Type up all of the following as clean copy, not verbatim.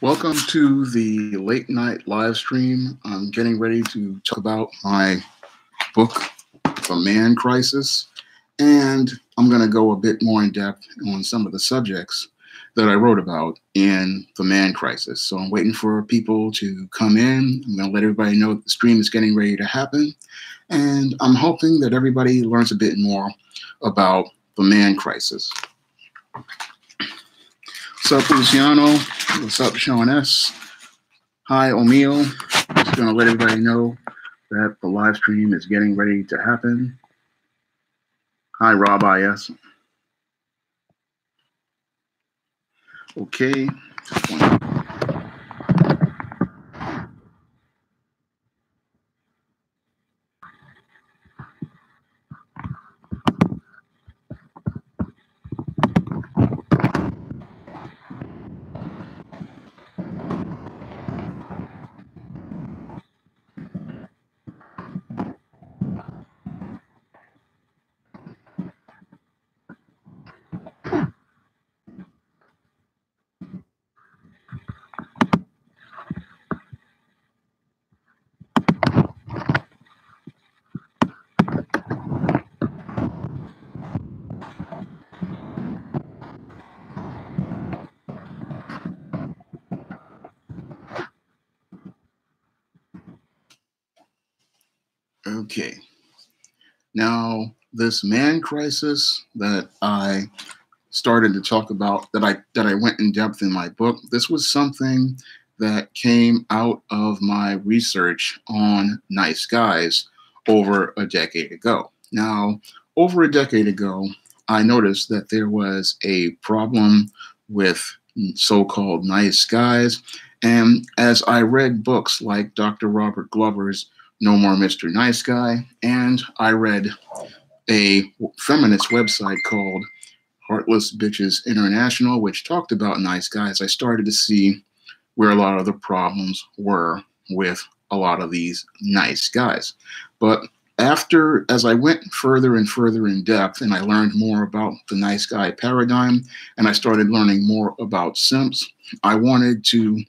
Welcome to the late night live stream. I'm getting ready to talk about my book, The Man Crisis, and I'm going to go a bit more in depth on some of the subjects that I wrote about in The Man Crisis. So I'm waiting for people to come in. I'm going to let everybody know that the stream is getting ready to happen, and I'm hoping that everybody learns a bit more about The Man Crisis. What's up, Luciano? What's up, Sean S? Hi, O'Meal. Just going to let everybody know that the live stream is getting ready to happen. Hi, Rob IS. Okay. Okay. Now, this man crisis that I started to talk about, that I went in depth in my book, this was something that came out of my research on nice guys over a decade ago. Now, over a decade ago, I noticed that there was a problem with so-called nice guys. And as I read books like Dr. Robert Glover's No More Mr. Nice Guy, and I read a feminist website called Heartless Bitches International, which talked about nice guys, I started to see where a lot of the problems were with a lot of these nice guys. But as I went further and further in depth and I learned more about the nice guy paradigm and I started learning more about simps, I wanted to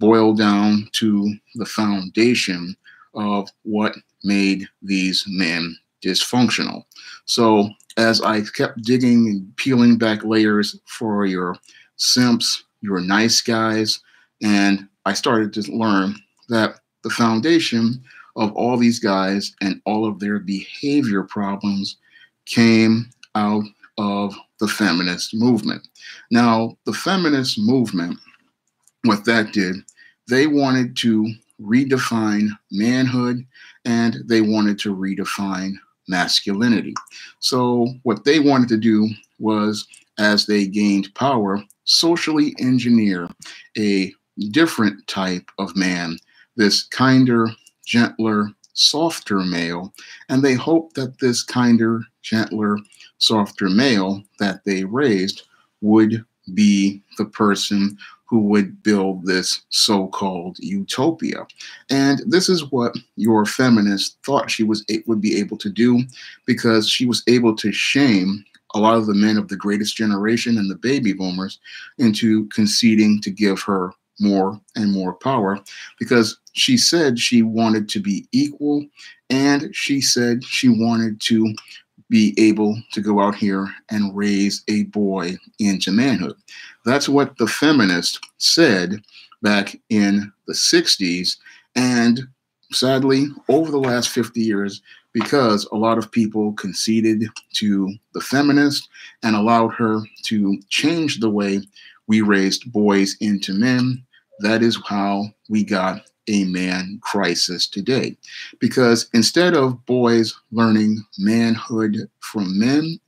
boil down to the foundation of what made these men dysfunctional. So as I kept digging and peeling back layers for your simps, your nice guys, and I started to learn that the foundation of all these guys and all of their behavior problems came out of the feminist movement. Now, the feminist movement, what that did, they wanted to redefine manhood and they wanted to redefine masculinity. So what they wanted to do was, as they gained power, socially engineer a different type of man, this kinder, gentler, softer male. And they hoped that this kinder, gentler, softer male that they raised would be the person who would build this so-called utopia. And this is what your feminist thought she would be able to do, because she was able to shame a lot of the men of the greatest generation and the baby boomers into conceding to give her more and more power, because she said she wanted to be equal, and she said she wanted to be able to go out here and raise a boy into manhood. That's what the feminists said back in the 60s. And sadly, over the last 50 years, because a lot of people conceded to the feminist and allowed her to change the way we raised boys into men, that is how we got a man crisis today. Because instead of boys learning manhood from men,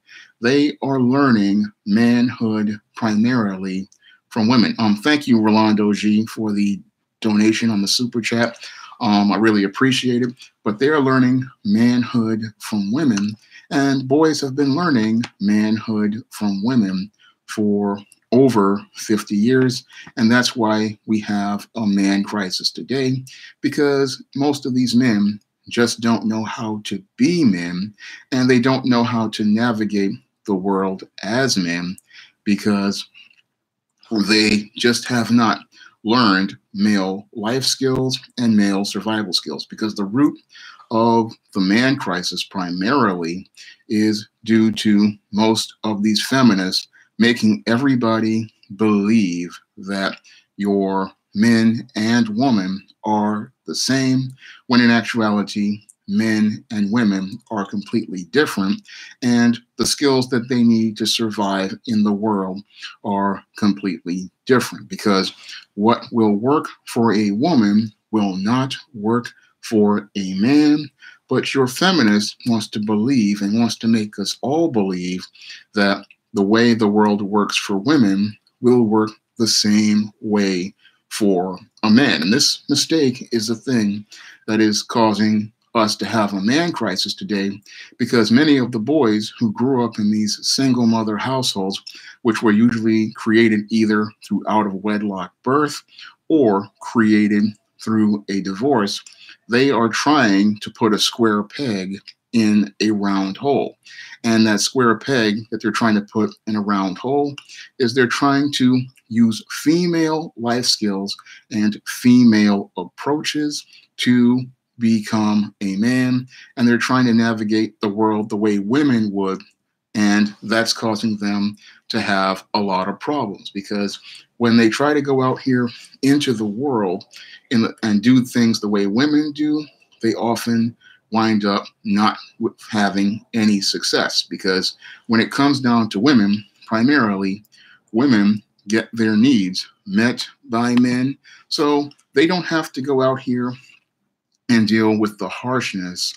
they are learning manhood primarily from women. Thank you, Rolando G, for the donation on the super chat. I really appreciate it. But they are learning manhood from women, and boys have been learning manhood from women for over 50 years. And that's why we have a man crisis today, because most of these men just don't know how to be men, and they don't know how to navigate the world as men, because they just have not learned male life skills and male survival skills, because the root of the man crisis primarily is due to most of these feminists making everybody believe that your men and women are the same, when in actuality, men and women are completely different, and the skills that they need to survive in the world are completely different, because what will work for a woman will not work for a man. But your feminist wants to believe and wants to make us all believe that the way the world works for women will work the same way for a man. And this mistake is the thing that is causing us to have a man crisis today, because many of the boys who grew up in these single mother households, which were usually created either through out of wedlock birth or created through a divorce, they are trying to put a square peg in a round hole. And that square peg that they're trying to put in a round hole is they're trying to use female life skills and female approaches to become a man. And they're trying to navigate the world the way women would. And that's causing them to have a lot of problems, because when they try to go out here into the world and do things the way women do, they often wind up not having any success, because when it comes down to women, primarily, women get their needs met by men. So they don't have to go out here and deal with the harshness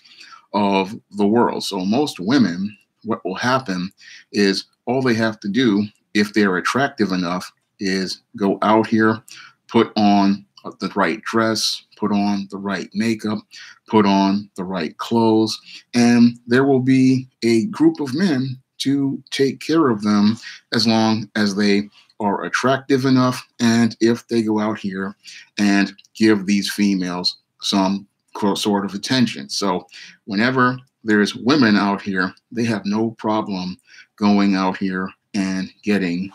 of the world. So most women, what will happen is all they have to do, if they're attractive enough, is go out here, put on the right dress, put on the right makeup, put on the right clothes, and there will be a group of men to take care of them as long as they are attractive enough, and if they go out here and give these females some sort of attention. So whenever there's women out here, they have no problem going out here and getting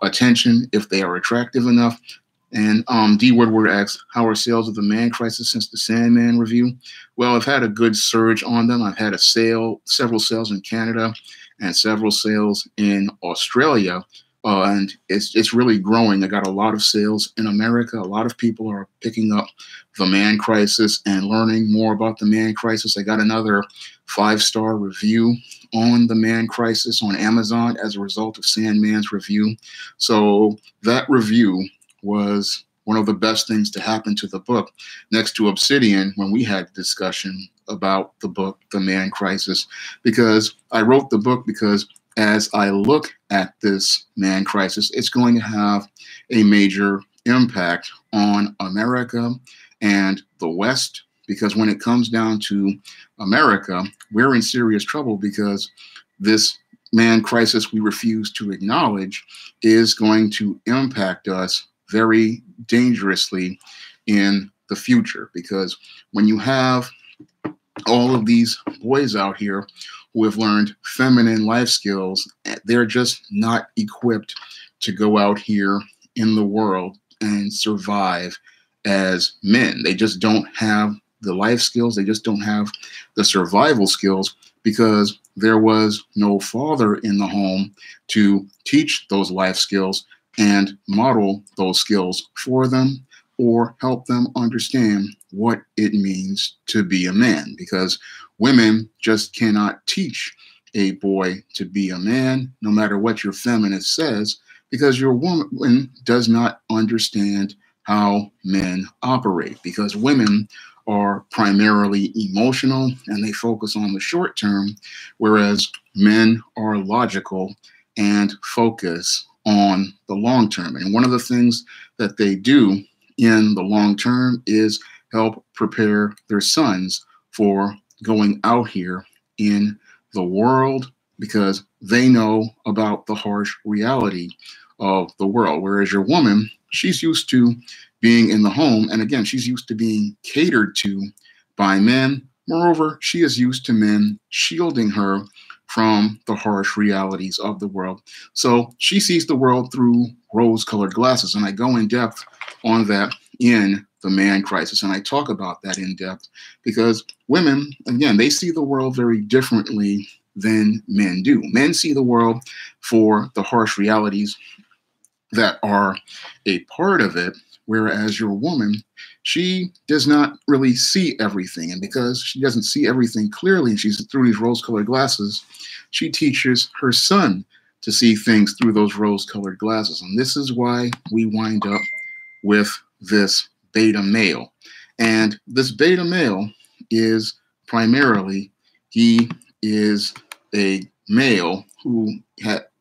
attention if they are attractive enough. And D. Woodward asks, how are sales of the Man Crisis since the Sandman review? Well, I've had a good surge on them. I've had several sales in Canada and several sales in Australia. And it's really growing. I got a lot of sales in America. A lot of people are picking up the Man Crisis and learning more about the Man Crisis. I got another 5-star review on the Man Crisis on Amazon as a result of Sandman's review. So that review was one of the best things to happen to the book, next to Obsidian, when we had a discussion about the book, The Man Crisis, because I wrote the book because as I look at this man crisis, it's going to have a major impact on America and the West, because when it comes down to America, we're in serious trouble, because this man crisis we refuse to acknowledge is going to impact us very dangerously in the future. Because when you have all of these boys out here who have learned feminine life skills, they're just not equipped to go out here in the world and survive as men. They just don't have the life skills. They just don't have the survival skills, because there was no father in the home to teach those life skills and model those skills for them, or help them understand what it means to be a man, because women just cannot teach a boy to be a man, no matter what your feminist says, because your woman does not understand how men operate, because women are primarily emotional and they focus on the short term, whereas men are logical and focus on the long term. And one of the things that they do in the long term is help prepare their sons for going out here in the world, because they know about the harsh reality of the world. Whereas your woman, she's used to being in the home, and again, she's used to being catered to by men. Moreover, she is used to men shielding her from the harsh realities of the world. So she sees the world through rose-colored glasses, and I go in depth on that in The Man Crisis. And I talk about that in depth because women, again, they see the world very differently than men do. Men see the world for the harsh realities that are a part of it, whereas your woman, she does not really see everything. And because she doesn't see everything clearly, and she's through these rose-colored glasses, she teaches her son to see things through those rose-colored glasses. And this is why we wind up with this beta male. And this beta male is primarily, he is a male who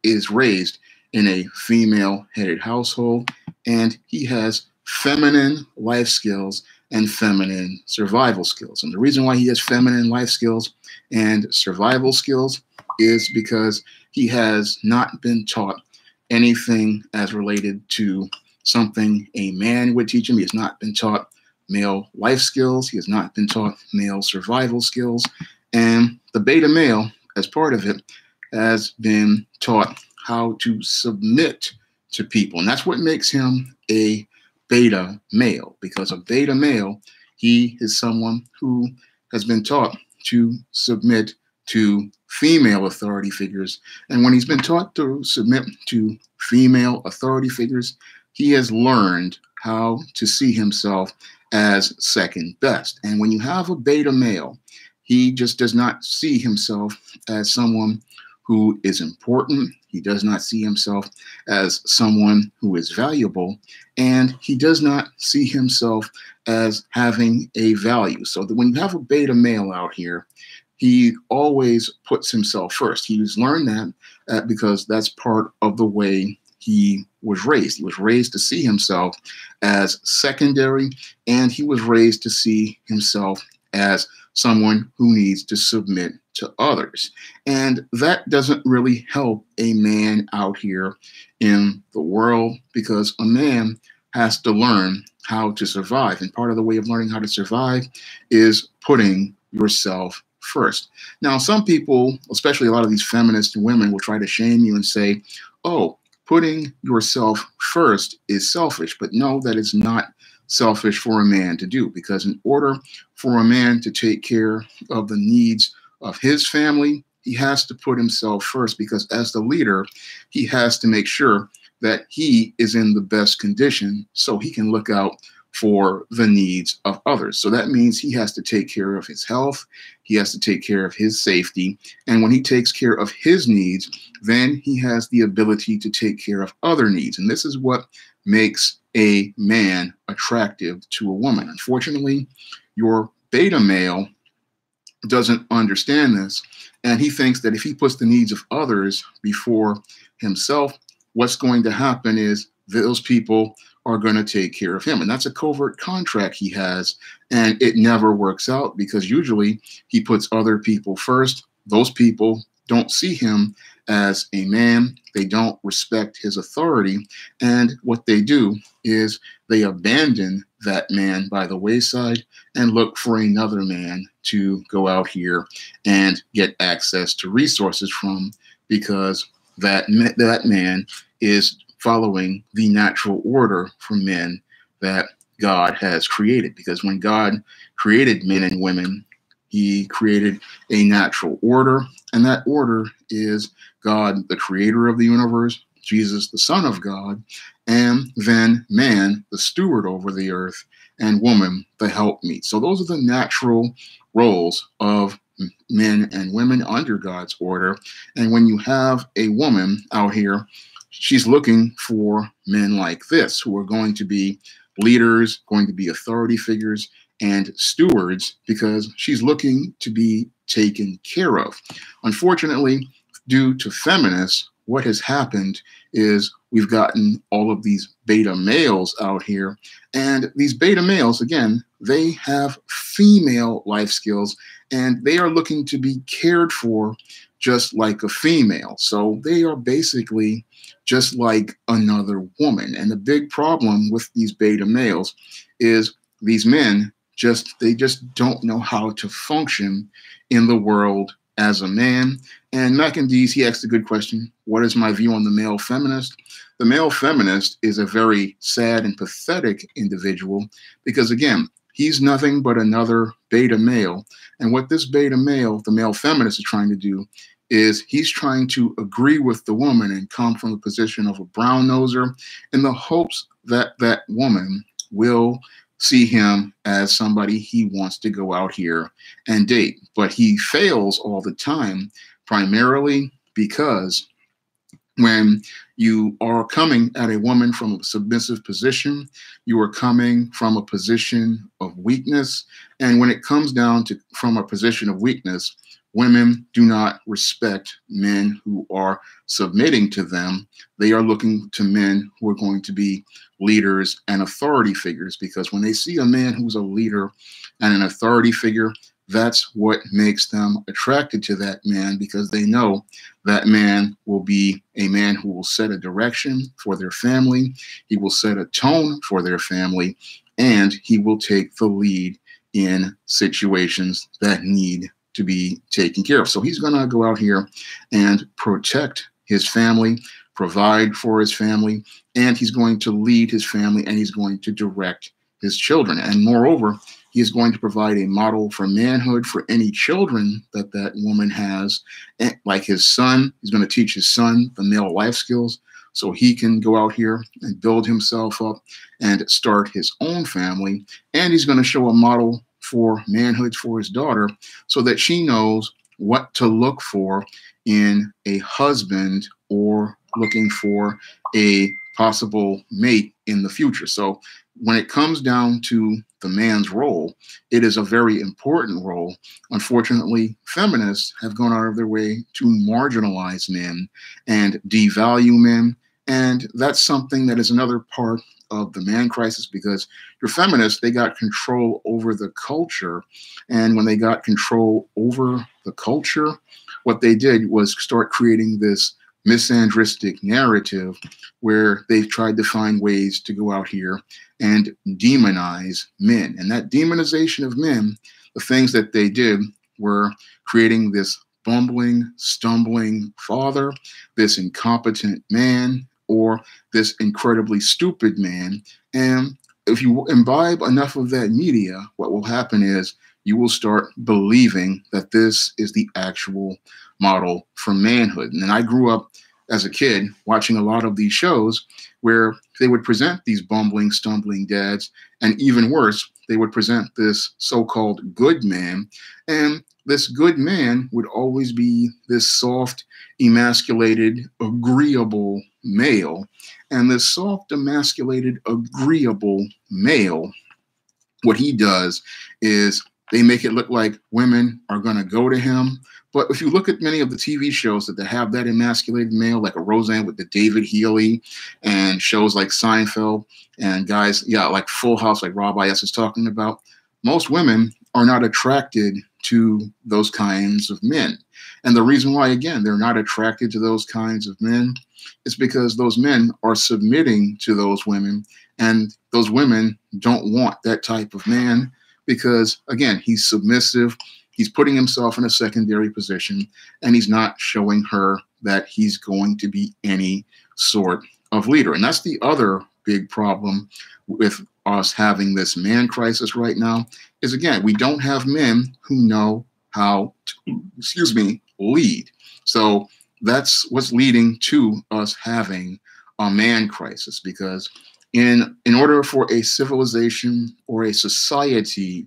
is raised in a female-headed household, and he has feminine life skills and feminine survival skills. And the reason why he has feminine life skills and survival skills is because he has not been taught anything as related to something a man would teach him. He has not been taught male life skills. He has not been taught male survival skills. And the beta male, as part of it, has been taught how to submit to people. And that's what makes him a beta male, because a beta male, he is someone who has been taught to submit to female authority figures. And when he's been taught to submit to female authority figures, he has learned how to see himself as second best. And when you have a beta male, he just does not see himself as someone who is important. He does not see himself as someone who is valuable, and he does not see himself as having a value. So that when you have a beta male out here, he always puts himself first. He's learned that because that's part of the way he was raised. He was raised to see himself as secondary, and he was raised to see himself as someone who needs to submit to others. And that doesn't really help a man out here in the world, because a man has to learn how to survive. And part of the way of learning how to survive is putting yourself first. Now, some people, especially a lot of these feminist women, will try to shame you and say, oh, putting yourself first is selfish. But no, that is not selfish for a man to do, because in order for a man to take care of the needs of his family, he has to put himself first, because as the leader, he has to make sure that he is in the best condition so he can look out for the needs of others. So that means he has to take care of his health, he has to take care of his safety, and when he takes care of his needs, then he has the ability to take care of other needs. And this is what makes a man attractive to a woman. Unfortunately, your beta male doesn't understand this, and he thinks that if he puts the needs of others before himself, what's going to happen is those people are going to take care of him. And that's a covert contract he has, and it never works out, because usually he puts other people first. Those people don't see him as a man. They don't respect his authority. And what they do is they abandon that man by the wayside and look for another man to go out here and get access to resources from, because that man is following the natural order for men that God has created. Because when God created men and women, he created a natural order, and that order is God, the creator of the universe, Jesus, the Son of God, and then man, the steward over the earth, and woman, the helpmeet. So those are the natural roles of men and women under God's order. And when you have a woman out here, she's looking for men like this, who are going to be leaders, going to be authority figures, and stewards, because she's looking to be taken care of. Unfortunately, due to feminists, what has happened is we've gotten all of these beta males out here, and these beta males, again, they have female life skills, and they are looking to be cared for just like a female. So they are basically just like another woman. And the big problem with these beta males is these men they just don't know how to function in the world as a man. And Mac and D's, he asked a good question. What is my view on the male feminist? the male feminist is a very sad and pathetic individual because, again, he's nothing but another beta male. And what this beta male, the male feminist, is trying to do is he's trying to agree with the woman and come from the position of a brown noser in the hopes that that woman will see him as somebody he wants to go out here and date. But he fails all the time, primarily because when you are coming at a woman from a submissive position, you are coming from a position of weakness. And when it comes down to from a position of weakness, women do not respect men who are submitting to them. They are looking to men who are going to be leaders and authority figures, because when they see a man who's a leader and an authority figure, that's what makes them attracted to that man, because they know that man will be a man who will set a direction for their family. He will set a tone for their family, and he will take the lead in situations that need to be taken care of. So he's going to go out here and protect his family, provide for his family, and he's going to lead his family, and he's going to direct his children. And moreover, he is going to provide a model for manhood for any children that that woman has. And like his son, he's going to teach his son the male life skills so he can go out here and build himself up and start his own family. And he's going to show a model for manhood for his daughter so that she knows what to look for in a husband or looking for a possible mate in the future. So when it comes down to the man's role, it is a very important role. Unfortunately, feminists have gone out of their way to marginalize men and devalue men. And that's something that is another part of the man crisis, because your feminists, they got control over the culture. And when they got control over the culture, what they did was start creating this misandristic narrative where they've tried to find ways to go out here and demonize men. And that demonization of men, the things that they did were creating this bumbling, stumbling father, this incompetent man, or this incredibly stupid man. And if you imbibe enough of that media, what will happen is you will start believing that this is the actual model for manhood. And I grew up as a kid watching a lot of these shows where they would present these bumbling, stumbling dads, and even worse, they would present this so-called good man. And this good man would always be this soft, emasculated, agreeable male. And this soft, emasculated, agreeable male, what he does is they make it look like women are going to go to him. But if you look at many of the TV shows that they have that emasculated male, like a Roseanne with the David Healy, and shows like Seinfeld, and guys, yeah, like Full House, like Rob I.S. is talking about, most women are not attracted to those kinds of men. And the reason why, again, they're not attracted to those kinds of men is because those men are submitting to those women, and those women don't want that type of man because, again, he's submissive. He's putting himself in a secondary position, and he's not showing her that he's going to be any sort of leader. And that's the other big problem with us having this man crisis right now is, again, we don't have men who know how to, lead. So that's what's leading to us having a man crisis, because in order for a civilization or a society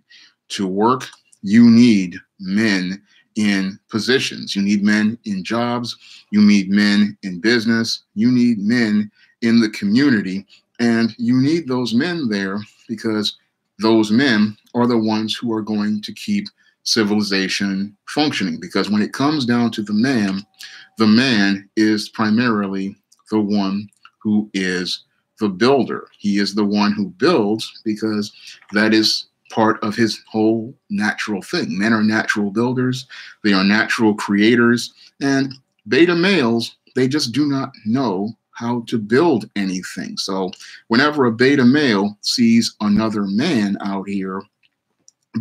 to work, you need men in positions. You need men in jobs. You need men in business. You need men in the community. And you need those men there because those men are the ones who are going to keep civilization functioning. Because when it comes down to the man is primarily the one who is the builder. He is the one who builds because that is part of his whole natural thing. Men are natural builders. They are natural creators. And beta males, they just do not know how to build anything. So whenever a beta male sees another man out here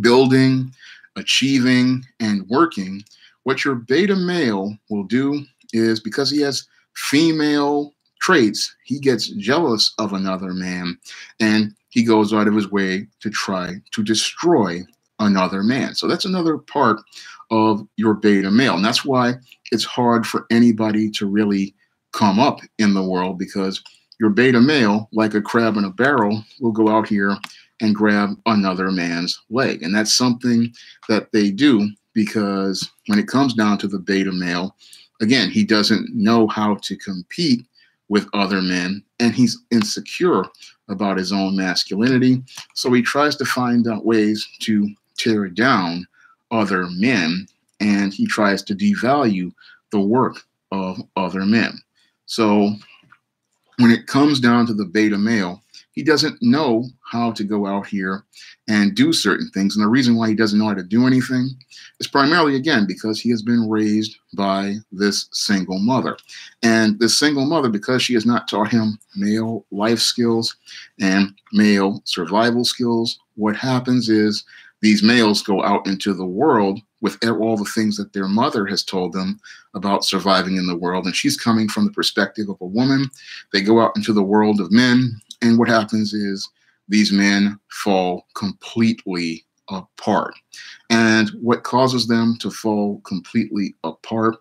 building, achieving, and working, what your beta male will do is, because he has female traits, he gets jealous of another man, and he goes out of his way to try to destroy another man. So that's another part of your beta male. And that's why it's hard for anybody to really come up in the world, because your beta male, like a crab in a barrel, will go out here and grab another man's leg. And that's something that they do because when it comes down to the beta male, again, he doesn't know how to compete with other men, and he's insecure about his own masculinity. So he tries to find out ways to tear down other men, and he tries to devalue the work of other men. So when it comes down to the beta male, he doesn't know how to go out here and do certain things. And the reason why he doesn't know how to do anything is primarily, again, because he has been raised by this single mother. And this single mother, because she has not taught him male life skills and male survival skills, what happens is these males go out into the world with all the things that their mother has told them about surviving in the world. And she's coming from the perspective of a woman. They go out into the world of men, and what happens is these men fall completely apart. And what causes them to fall completely apart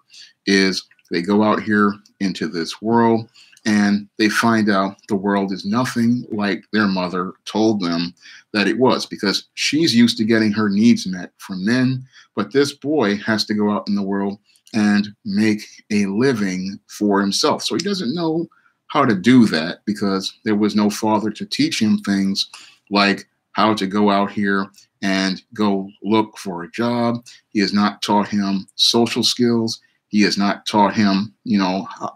is they go out here into this world and they find out the world is nothing like their mother told them that it was, because she's used to getting her needs met from men, but this boy has to go out in the world and make a living for himself. So he doesn't know how to do that because there was no father to teach him things like how to go out here and go look for a job. He has not taught him social skills. He has not taught him,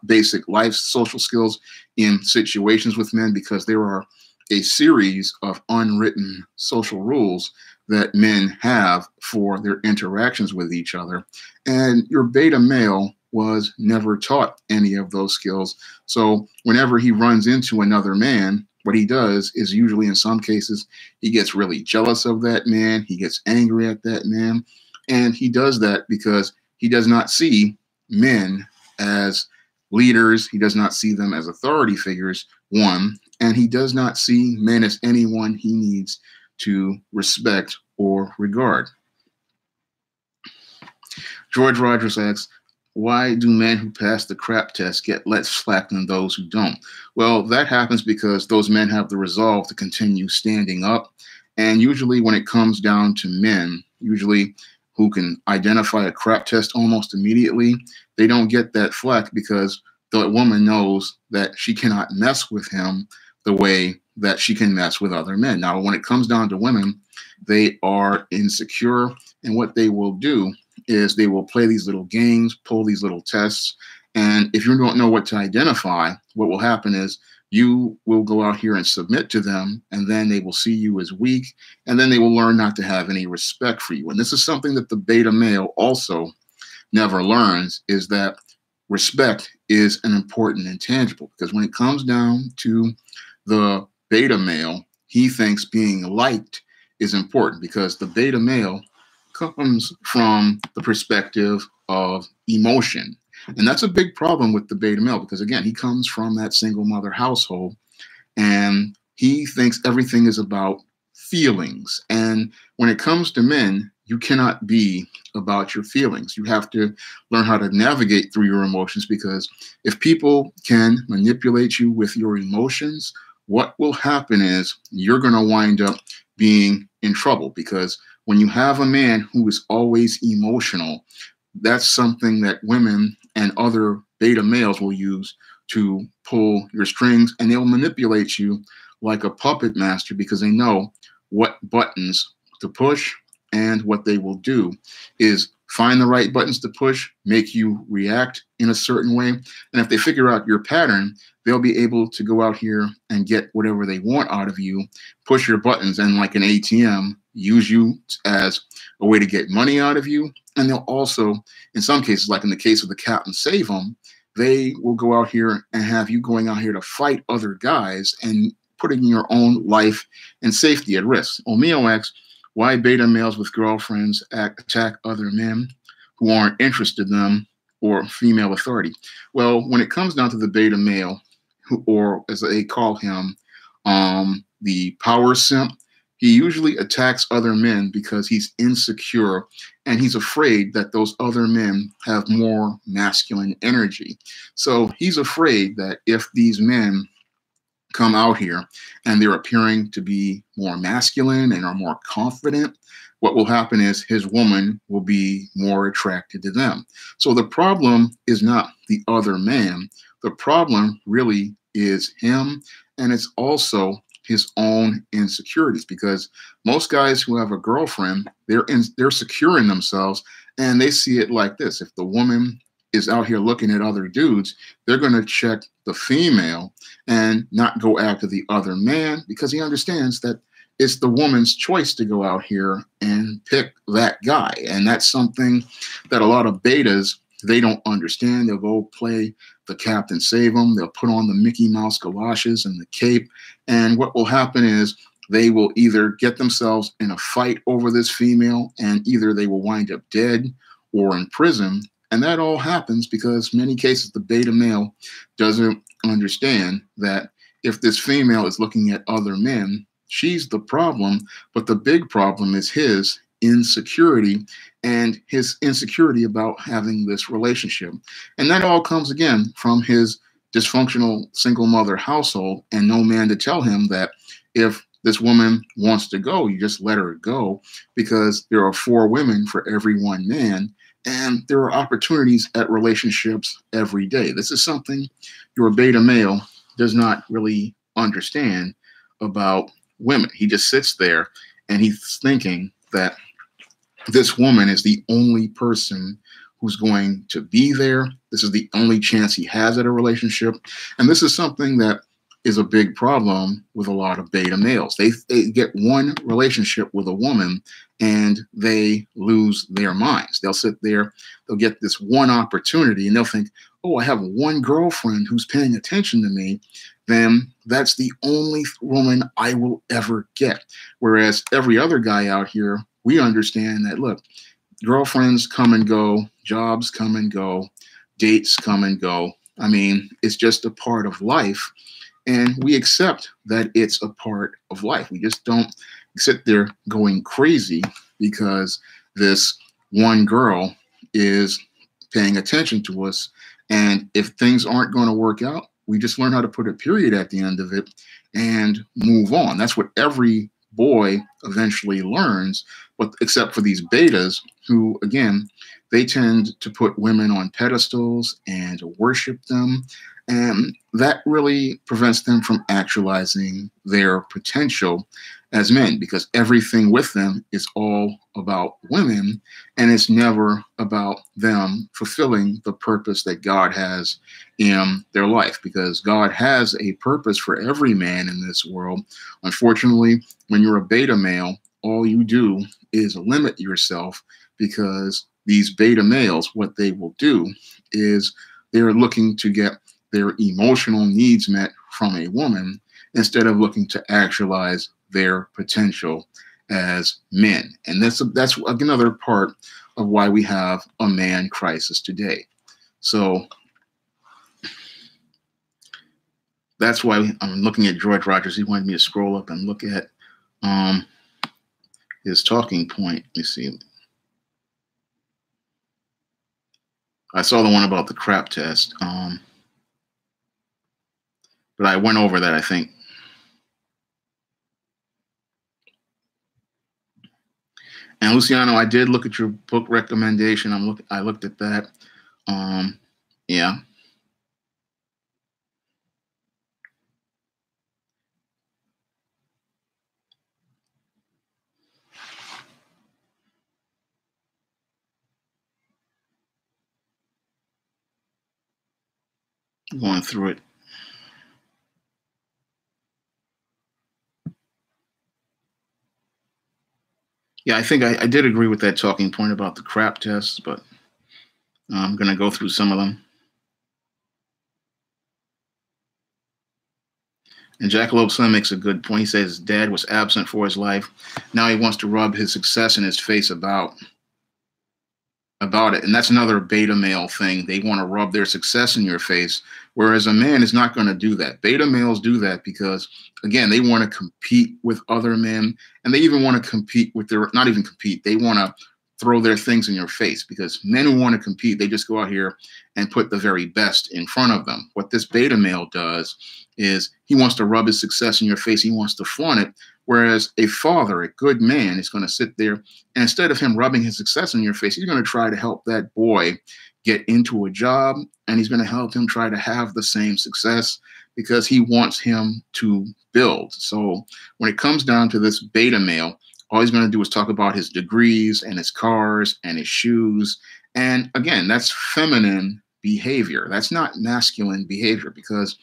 basic life social skills in situations with men, because there are a series of unwritten social rules that men have for their interactions with each other. And your beta male was never taught any of those skills. So whenever he runs into another man, what he does is usually, in some cases, he gets really jealous of that man. He gets angry at that man. And he does that because he does not see men as leaders. He does not see them as authority figures, one, and he does not see men as anyone he needs to respect or regard. George Rogers asks, why do men who pass the crap test get less slack than those who don't? Well, that happens because those men have the resolve to continue standing up. And usually when it comes down to men, usually who can identify a crap test almost immediately, they don't get that flack because the woman knows that she cannot mess with him the way that she can mess with other men. Now, when it comes down to women, they are insecure, and what they will do is they will play these little games, pull these little tests, and if you don't know what to identify, what will happen is you will go out here and submit to them, and then they will see you as weak, and then they will learn not to have any respect for you. And this is something that the beta male also never learns, is that respect is an important intangible, because when it comes down to the beta male, he thinks being liked is important, because the beta male comes from the perspective of emotion. And that's a big problem with the beta male, because again, he comes from that single mother household and he thinks everything is about feelings. And when it comes to men, you cannot be about your feelings. You have to learn how to navigate through your emotions, because if people can manipulate you with your emotions, what will happen is you're going to wind up being in trouble, because when you have a man who is always emotional, that's something that women and other beta males will use to pull your strings, and they'll manipulate you like a puppet master, because they know what buttons to push, and what they will do is find the right buttons to push, make you react in a certain way. And if they figure out your pattern, they'll be able to go out here and get whatever they want out of you, push your buttons, and like an ATM, use you as a way to get money out of you. And they'll also, in some cases, like in the case of the Captain Save 'em, they will go out here and have you going out here to fight other guys and putting your own life and safety at risk. Omeo asks, why beta males with girlfriends attack other men who aren't interested in them or female authority? Well, when it comes down to the beta male, or as they call him, the power simp, he usually attacks other men because he's insecure and he's afraid that those other men have more masculine energy. So he's afraid that if these men come out here and they're appearing to be more masculine and are more confident, what will happen is his woman will be more attracted to them. So the problem is not the other man. The problem really is him, and it's also his own insecurities, because most guys who have a girlfriend, they're secure in themselves, and they see it like this: if the woman is out here looking at other dudes, they're going to check the female and not go after the other man, because he understands that it's the woman's choice to go out here and pick that guy. And that's something that a lot of betas, they don't understand. They'll go play the Captain Save 'em. They'll put on the Mickey Mouse galoshes and the cape. And what will happen is they will either get themselves in a fight over this female, and either they will wind up dead or in prison. And that all happens because in many cases the beta male doesn't understand that if this female is looking at other men, she's the problem, but the big problem is his insecurity and his insecurity about having this relationship. And that all comes again from his dysfunctional single mother household, and no man to tell him that if this woman wants to go, you just let her go, because there are 4 women for every 1 man. And there are opportunities at relationships every day. This is something your beta male does not really understand about women. He just sits there and he's thinking that this woman is the only person who's going to be there. This is the only chance he has at a relationship. And this is something that is a big problem with a lot of beta males. They get one relationship with a woman and they lose their minds. They'll sit there, they'll get this one opportunity, and they'll think, oh, I have one girlfriend who's paying attention to me, then that's the only woman I will ever get. Whereas every other guy out here, we understand that, look, girlfriends come and go, jobs come and go, dates come and go. I mean, it's just a part of life. And we accept that it's a part of life. We just don't sit there going crazy because this one girl is paying attention to us. And if things aren't going to work out, we just learn how to put a period at the end of it and move on. That's what every boy eventually learns, but except for these betas who, again, they tend to put women on pedestals and worship them. And that really prevents them from actualizing their potential as men, because everything with them is all about women, and it's never about them fulfilling the purpose that God has in their life, because God has a purpose for every man in this world. Unfortunately, when you're a beta male, all you do is limit yourself, because these beta males, what they will do is they're looking to get their emotional needs met from a woman instead of looking to actualize their potential as men. And that's another part of why we have a man crisis today. So that's why I'm looking at George Rogers. He wanted me to scroll up and look at his talking point. Let me see. I saw the one about the crap test. But I went over that, I think. And Luciano, I did look at your book recommendation. I looked at that. Yeah. Going through it. Yeah, I think I did agree with that talking point about the crap tests, but I'm going to go through some of them. And Jackalope Slim makes a good point. He says his dad was absent for his life. Now he wants to rub his success in his face about. about it. And that's another beta male thing. They want to rub their success in your face, whereas a man is not going to do that. Beta males do that because, again, they want to compete with other men, and they even want to compete with their, not even compete, they want to throw their things in your face, because men who want to compete, they just go out here and put the very best in front of them. What this beta male does is he wants to rub his success in your face. He wants to flaunt it. Whereas a father, a good man, is going to sit there, and instead of him rubbing his success in your face, he's going to try to help that boy get into a job, and he's going to help him try to have the same success because he wants him to build. So when it comes down to this beta male, all he's going to do is talk about his degrees and his cars and his shoes. And again, that's feminine behavior. That's not masculine behavior, because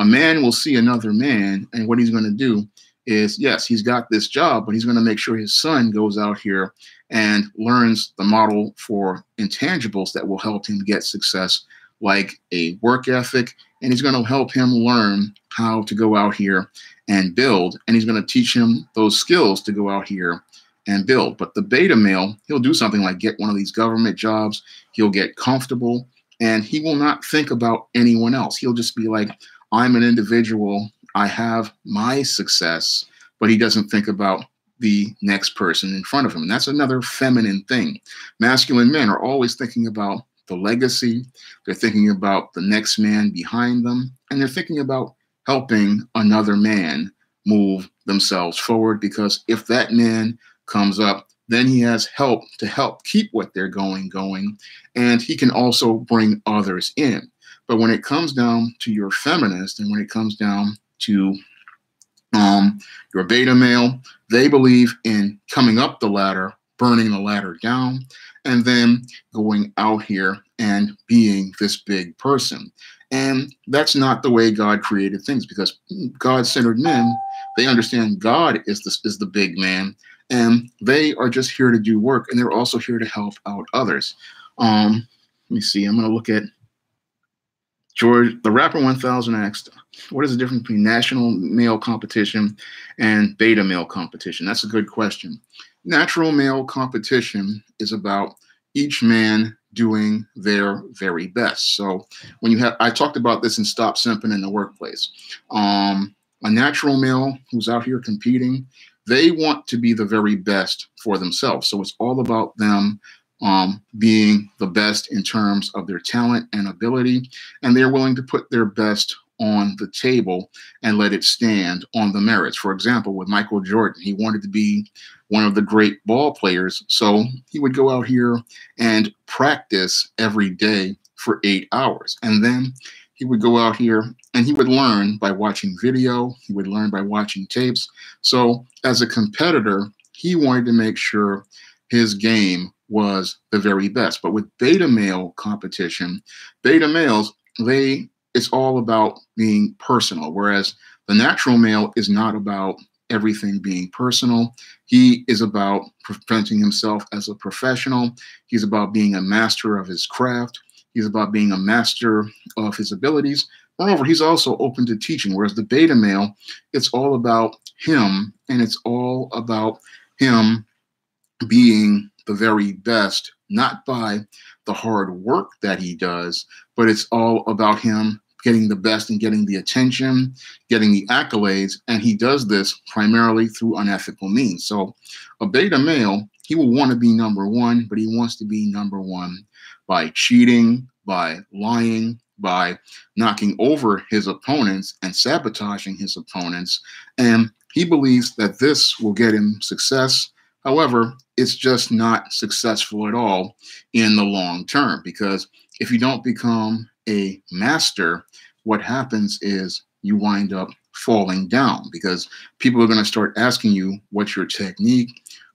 a man will see another man, and what he's going to do is, yes, he's got this job, but he's going to make sure his son goes out here and learns the model for intangibles that will help him get success, like a work ethic, and he's going to help him learn how to go out here and build, and he's going to teach him those skills to go out here and build. But the beta male, he'll do something like get one of these government jobs, he'll get comfortable, and he will not think about anyone else. He'll just be like, I'm an individual, I have my success, but he doesn't think about the next person in front of him. And that's another feminine thing. Masculine men are always thinking about the legacy, they're thinking about the next man behind them, and they're thinking about helping another man move themselves forward, because if that man comes up, then he has help to help keep what they're going, and he can also bring others in. But when it comes down to your feminist, and when it comes down to your beta male, they believe in coming up the ladder, burning the ladder down, and then going out here and being this big person. And that's not the way God created things, because God-centered men, they understand God is the big man, and they are just here to do work, and they're also here to help out others. Let me see. I'm going to look at George, the rapper 1000 asked, what is the difference between natural male competition and beta male competition? That's a good question. Natural male competition is about each man doing their very best. So when you have, I talked about this in Stop Simping in the Workplace. A natural male who's out here competing, they want to be the very best for themselves. So it's all about them being the best in terms of their talent and ability, and they're willing to put their best on the table and let it stand on the merits. For example, with Michael Jordan, he wanted to be one of the great ball players, so he would go out here and practice every day for 8 hours, and then he would go out here and he would learn by watching video, he would learn by watching tapes. So as a competitor, he wanted to make sure his game was the very best. But with beta male competition, beta males, it's all about being personal, whereas the natural male is not about everything being personal. He is about presenting himself as a professional. He's about being a master of his craft. He's about being a master of his abilities. Moreover, he's also open to teaching, whereas the beta male, it's all about him, and it's all about him being the very best, not by the hard work that he does, but it's all about him getting the best and getting the attention, getting the accolades, and he does this primarily through unethical means. So a beta male, he will want to be number one, but he wants to be number one by cheating, by lying, by knocking over his opponents and sabotaging his opponents. And he believes that this will get him success. However, it's just not successful at all in the long term, because if you don't become a master, what happens is you wind up falling down, because people are going to start asking you what's your technique,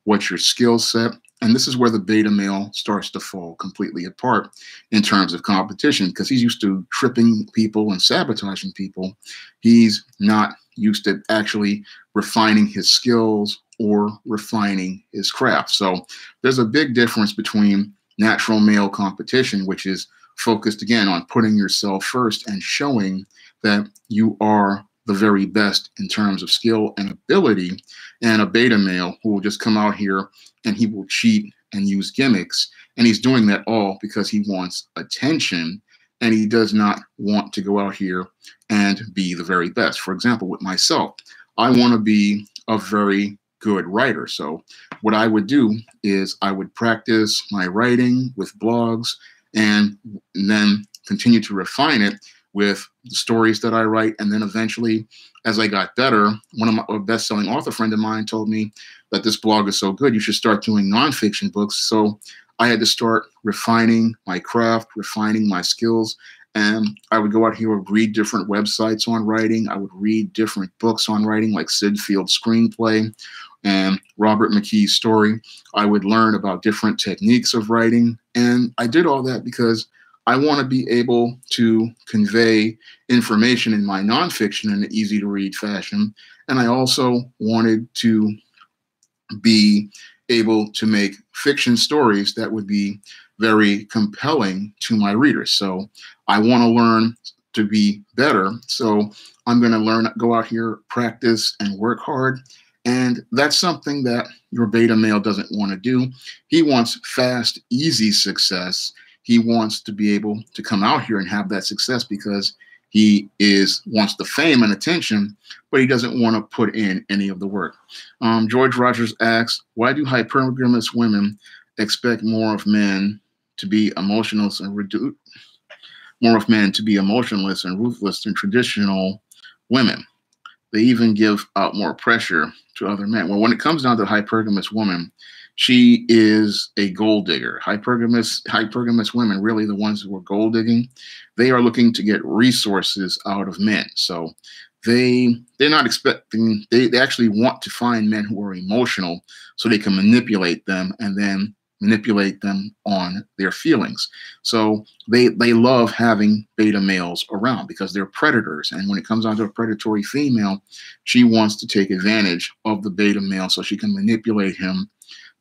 what's your skill set. And this is where the beta male starts to fall completely apart in terms of competition, because he's used to tripping people and sabotaging people. He's not used to actually refining his skills or refining his craft. So there's a big difference between natural male competition, which is focused again on putting yourself first and showing that you are the very best in terms of skill and ability, and a beta male who will just come out here and he will cheat and use gimmicks And he's doing that all because he wants attention, and he does not want to go out here and be the very best. For example, with myself, I want to be a very good writer. So what I would do is I would practice my writing with blogs, and then continue to refine it with the stories that I write. And then eventually, as I got better, one of my best-selling author friend of mine told me that this blog is so good, you should start doing nonfiction books. So I had to start refining my craft, refining my skills. And I would go out here and read different websites on writing. I would read different books on writing, like Sid Field's Screenplay and Robert McKee's Story. I would learn about different techniques of writing. And I did all that because I want to be able to convey information in my nonfiction in an easy to read fashion. And I also wanted to be able to make fiction stories that would be very compelling to my readers. So I want to learn to be better. So I'm going to go out here, practice, and work hard. And that's something that your beta male doesn't want to do. He wants fast, easy success. He wants to be able to come out here and have that success because he wants the fame and attention, but he doesn't want to put in any of the work. George Rogers asks, why do hypergamous women expect more of men to be emotionless and ruthless than traditional women? They even give out more pressure to other men. Well, when it comes down to hypergamous woman, she is a gold digger. Hypergamous women, really the ones who are gold digging, they are looking to get resources out of men. So they're not expecting, they actually want to find men who are emotional so they can manipulate them and then manipulate them on their feelings. So they love having beta males around because they're predators. And when it comes down to a predatory female, she wants to take advantage of the beta male so she can manipulate him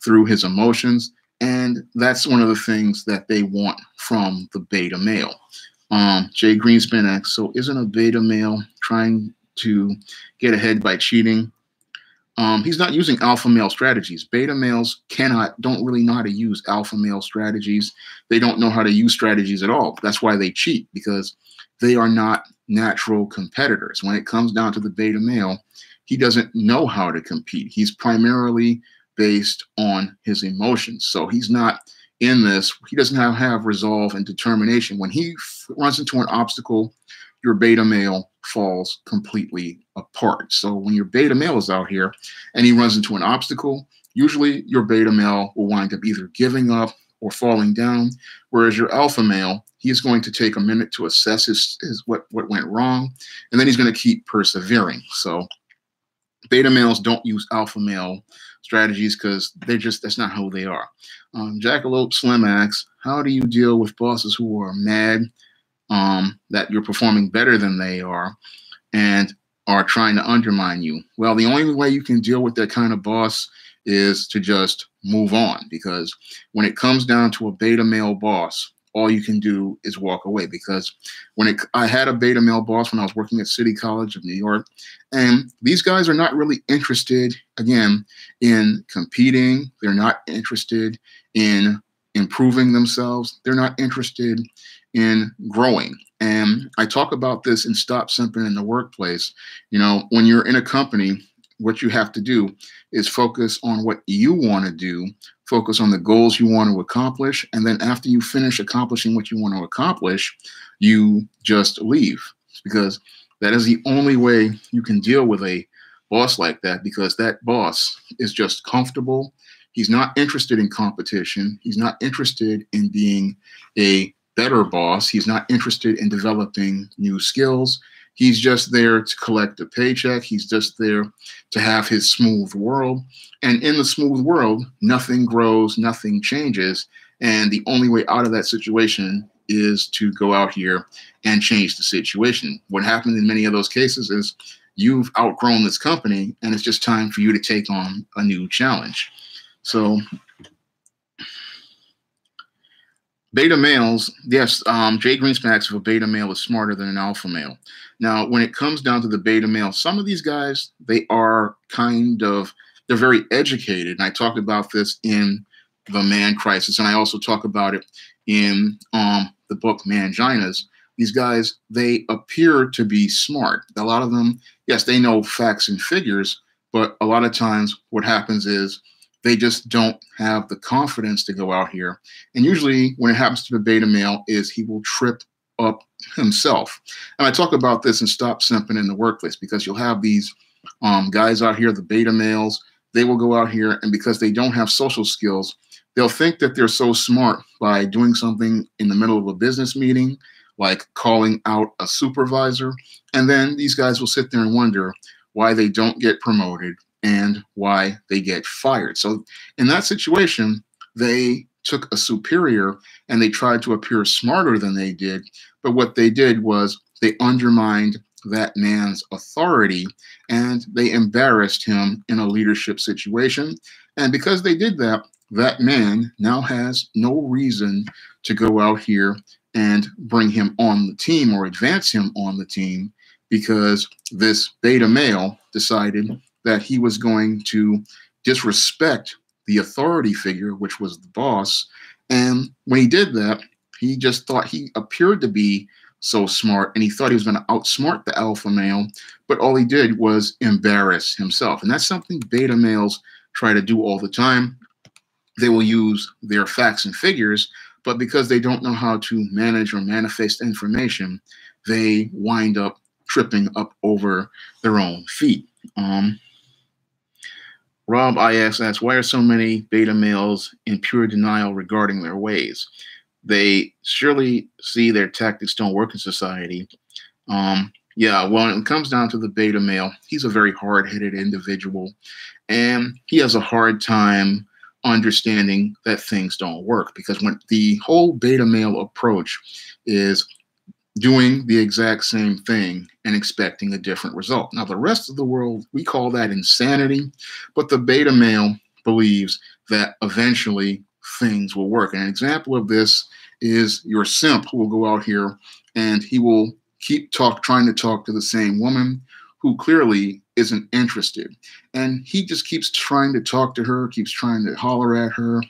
through his emotions. And that's one of the things that they want from the beta male. Jay Greenspan asks, so isn't a beta male trying to get ahead by cheating? He's not using alpha male strategies. Beta males don't really know how to use alpha male strategies. They don't know how to use strategies at all. That's why they cheat, because they are not natural competitors. When it comes down to the beta male, he doesn't know how to compete. He's primarily based on his emotions. So he's not in this. He doesn't have resolve and determination. When he runs into an obstacle, your beta male falls completely apart. So when your beta male is out here and he runs into an obstacle, usually your beta male will wind up either giving up or falling down, whereas your alpha male, he's going to take a minute to assess what went wrong, and then he's going to keep persevering. So beta males don't use alpha male strategies because that's not who they are. Jackalope Slim asks, how do you deal with bosses who are mad that you're performing better than they are and are trying to undermine you? Well, the only way you can deal with that kind of boss is to just move on, because when it comes down to a beta male boss, all you can do is walk away. Because I had a beta male boss when I was working at City College of New York, and these guys are not really interested, again, in competing. They're not interested in improving themselves. They're not interested in growing. And I talk about this in Stop Simping in the Workplace. You know, when you're in a company, what you have to do is focus on what you want to do, focus on the goals you want to accomplish, and then after you finish accomplishing what you want to accomplish, you just leave, because that is the only way you can deal with a boss like that, because that boss is just comfortable. He's not interested in competition. He's not interested in being a better boss. He's not interested in developing new skills. He's just there to collect a paycheck. He's just there to have his smooth world. And in the smooth world, nothing grows, nothing changes. And the only way out of that situation is to go out here and change the situation. What happened in many of those cases is you've outgrown this company and it's just time for you to take on a new challenge. So beta males, yes, Jay Greenspan asks if a beta male is smarter than an alpha male. Now, when it comes down to the beta male, some of these guys, they're very educated. And I talked about this in the man crisis. And I also talk about it in the book Manginas. These guys, they appear to be smart. A lot of them, yes, they know facts and figures, but a lot of times what happens is they just don't have the confidence to go out here. And usually when it happens to the beta male is he will trip up himself. And I talk about this in Stop Simping in the Workplace, because you'll have these guys out here, the beta males, they will go out here, and because they don't have social skills, they'll think that they're so smart by doing something in the middle of a business meeting, like calling out a supervisor. And then these guys will sit there and wonder why they don't get promoted and why they get fired. So in that situation, they took a superior and they tried to appear smarter than they did. But what they did was they undermined that man's authority and they embarrassed him in a leadership situation. And because they did that, that man now has no reason to go out here and bring him on the team or advance him on the team, because this beta male decided that he was going to disrespect the authority figure, which was the boss. And when he did that, he just thought he appeared to be so smart, and he thought he was going to outsmart the alpha male, but all he did was embarrass himself. And that's something beta males try to do all the time. They will use their facts and figures, but because they don't know how to manage or manifest information, they wind up tripping up over their own feet. Rob IS asks, why are so many beta males in pure denial regarding their ways? They surely see their tactics don't work in society. Yeah, well, when it comes down to the beta male, he's a very hard-headed individual, and he has a hard time understanding that things don't work, because when the whole beta male approach is doing the exact same thing and expecting a different result. Now, the rest of the world, we call that insanity, but the beta male believes that eventually things will work. And an example of this is your simp, who will go out here and he will keep trying to talk to the same woman who clearly isn't interested. And he just keeps trying to talk to her, keeps trying to holler at her.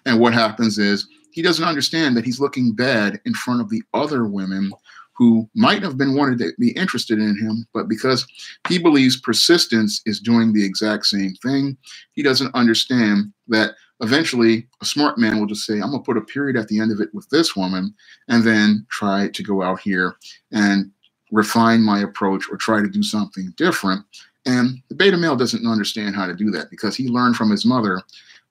And what happens is he doesn't understand that he's looking bad in front of the other women who might have been wanted to be interested in him, but because he believes persistence is doing the exact same thing, he doesn't understand that eventually a smart man will just say, I'm gonna put a period at the end of it with this woman, and then try to go out here and refine my approach or try to do something different. And the beta male doesn't understand how to do that, because he learned from his mother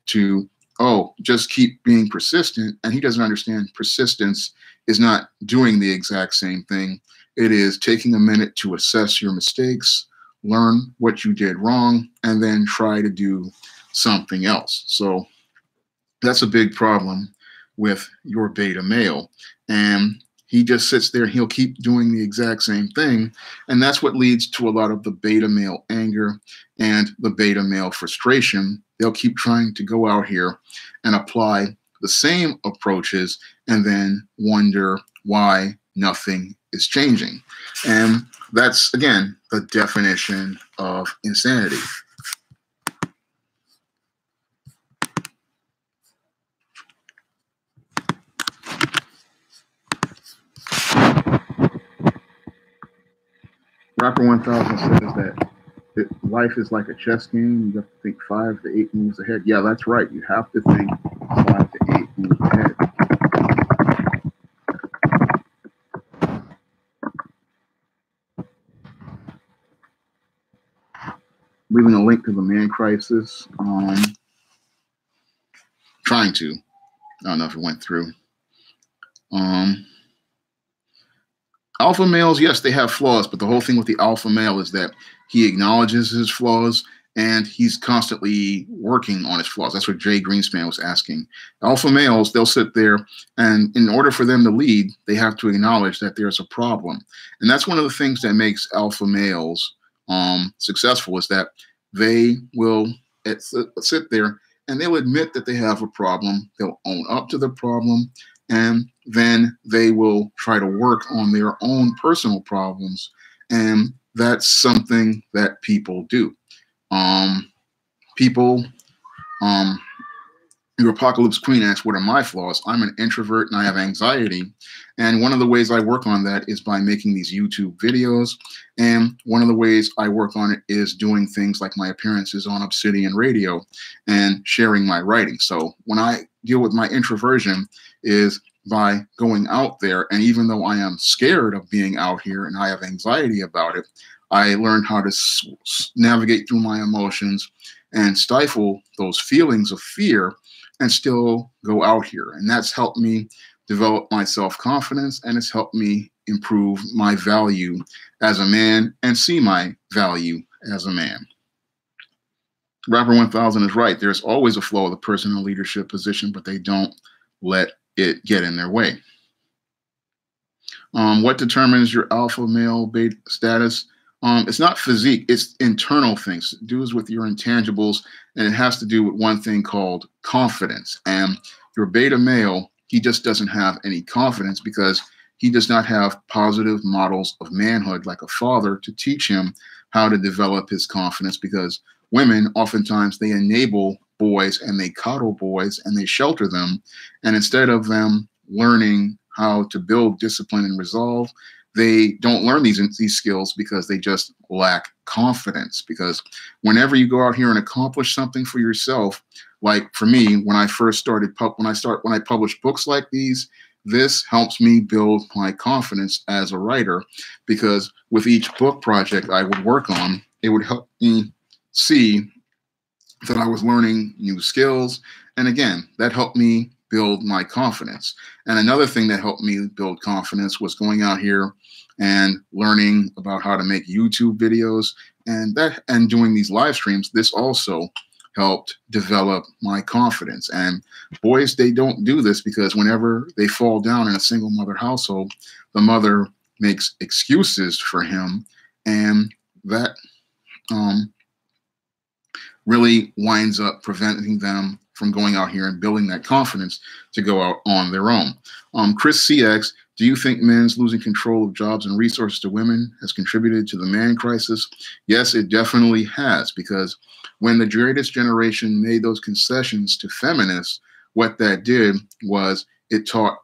to, oh, just keep being persistent. And he doesn't understand persistence is not doing the exact same thing. It is taking a minute to assess your mistakes, learn what you did wrong, and then try to do something else. So that's a big problem with your beta male. And he just sits there and he'll keep doing the exact same thing. And that's what leads to a lot of the beta male anger and the beta male frustration. They'll keep trying to go out here and apply the same approaches and then wonder why nothing is changing. And that's, again, the definition of insanity. Rapper 1000 says that life is like a chess game. You have to think 5 to 8 moves ahead. Yeah, that's right. You have to think 5 to 8 moves ahead. Leaving a link to the man crisis. Trying to. I don't know if it went through. Alpha males, yes, they have flaws, but the whole thing with the alpha male is that he acknowledges his flaws and he's constantly working on his flaws. That's what Jay Greenspan was asking. Alpha males, they'll sit there, and in order for them to lead, they have to acknowledge that there's a problem. And that's one of the things that makes alpha males successful, is that they will sit there and they'll admit that they have a problem. They'll own up to the problem, and then they will try to work on their own personal problems. And that's something that people do. People Your Apocalypse Queen asks, what are my flaws? I'm an introvert and I have anxiety. And one of the ways I work on that is by making these YouTube videos. And one of the ways I work on it is doing things like my appearances on Obsidian Radio and sharing my writing. So when I deal with my introversion is by going out there. And even though I am scared of being out here and I have anxiety about it, I learned how to navigate through my emotions and stifle those feelings of fear and still go out here. And that's helped me develop my self-confidence, and it's helped me improve my value as a man and see my value as a man. Rapper 1000 is right. There's always a flaw with a person in a leadership position, but they don't let it get in their way. What determines your alpha male beta status? It's not physique, it's internal things. It deals with your intangibles, and it has to do with one thing called confidence. And your beta male, he just doesn't have any confidence because he does not have positive models of manhood like a father to teach him how to develop his confidence, because women, oftentimes, they enable boys and they coddle boys and they shelter them. And instead of them learning how to build discipline and resolve, they don't learn these skills because they just lack confidence. Because whenever you go out here and accomplish something for yourself, like for me, when I first started, when I publish books like these, this helps me build my confidence as a writer, because with each book project I would work on, it would help me see that I was learning new skills. And again, that helped me build my confidence. And another thing that helped me build confidence was going out here and learning about how to make YouTube videos and doing these live streams. This also helped develop my confidence. And boys, they don't do this because whenever they fall down in a single mother household, the mother makes excuses for him, and that really winds up preventing them from going out here and building that confidence to go out on their own. Chris CX, do you think men's losing control of jobs and resources to women has contributed to the man crisis? Yes, it definitely has, because when the greatest generation made those concessions to feminists, what that did was it taught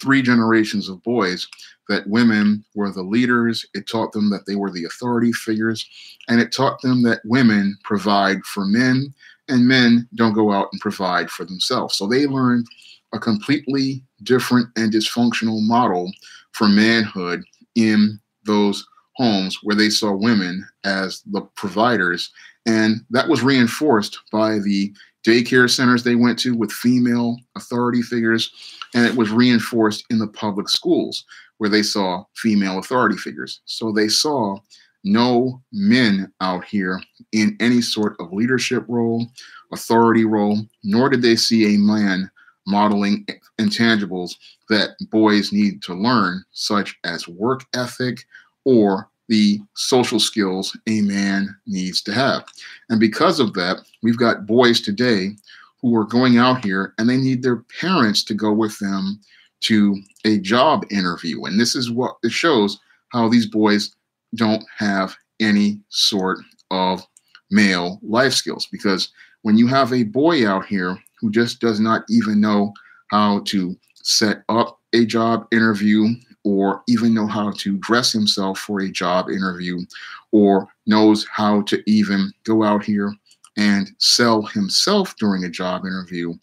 3 generations of boys that women were the leaders. It taught them that they were the authority figures, and it taught them that women provide for men and men don't go out and provide for themselves. So they learned a completely different and dysfunctional model for manhood in those homes where they saw women as the providers. And that was reinforced by the daycare centers they went to with female authority figures. And it was reinforced in the public schools where they saw female authority figures. So they saw no men out here in any sort of leadership role, authority role, nor did they see a man modeling intangibles that boys need to learn, such as work ethic or the social skills a man needs to have. And because of that, we've got boys today who are going out here and they need their parents to go with them to a job interview. And this is what it shows, how these boys don't have any sort of male life skills. Because when you have a boy out here who just does not even know how to set up a job interview, or even know how to dress himself for a job interview, or knows how to even go out here and sell himself during a job interview,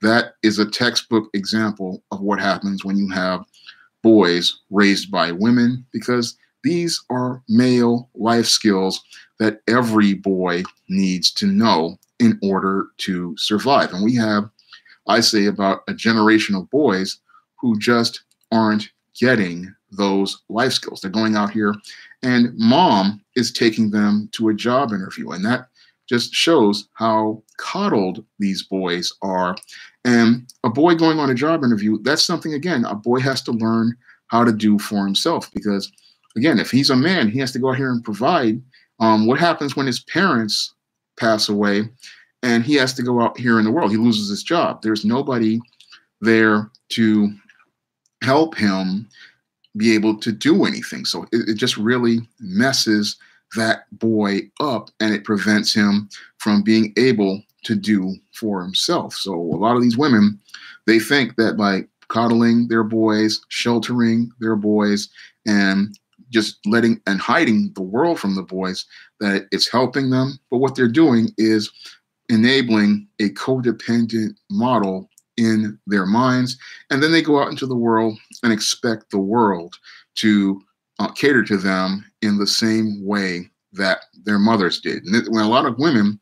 that is a textbook example of what happens when you have boys raised by women, because these are male life skills that every boy needs to know in order to survive. And we have, I say, about a generation of boys who just aren't getting those life skills. They're going out here and mom is taking them to a job interview. And that just shows how coddled these boys are. And a boy going on a job interview, that's something, again, a boy has to learn how to do for himself. Because, again, if he's a man, he has to go out here and provide. What happens when his parents pass away and he has to go out here in the world? He loses his job. There's nobody there to help him be able to do anything. So it just really messes that boy up, and it prevents him from being able to do for himself. So a lot of these women, they think that by coddling their boys, sheltering their boys, and just letting and hiding the world from the boys, that it's helping them. But what they're doing is enabling a codependent model in their minds. And then they go out into the world and expect the world to cater to them in the same way that their mothers did. And when a lot of women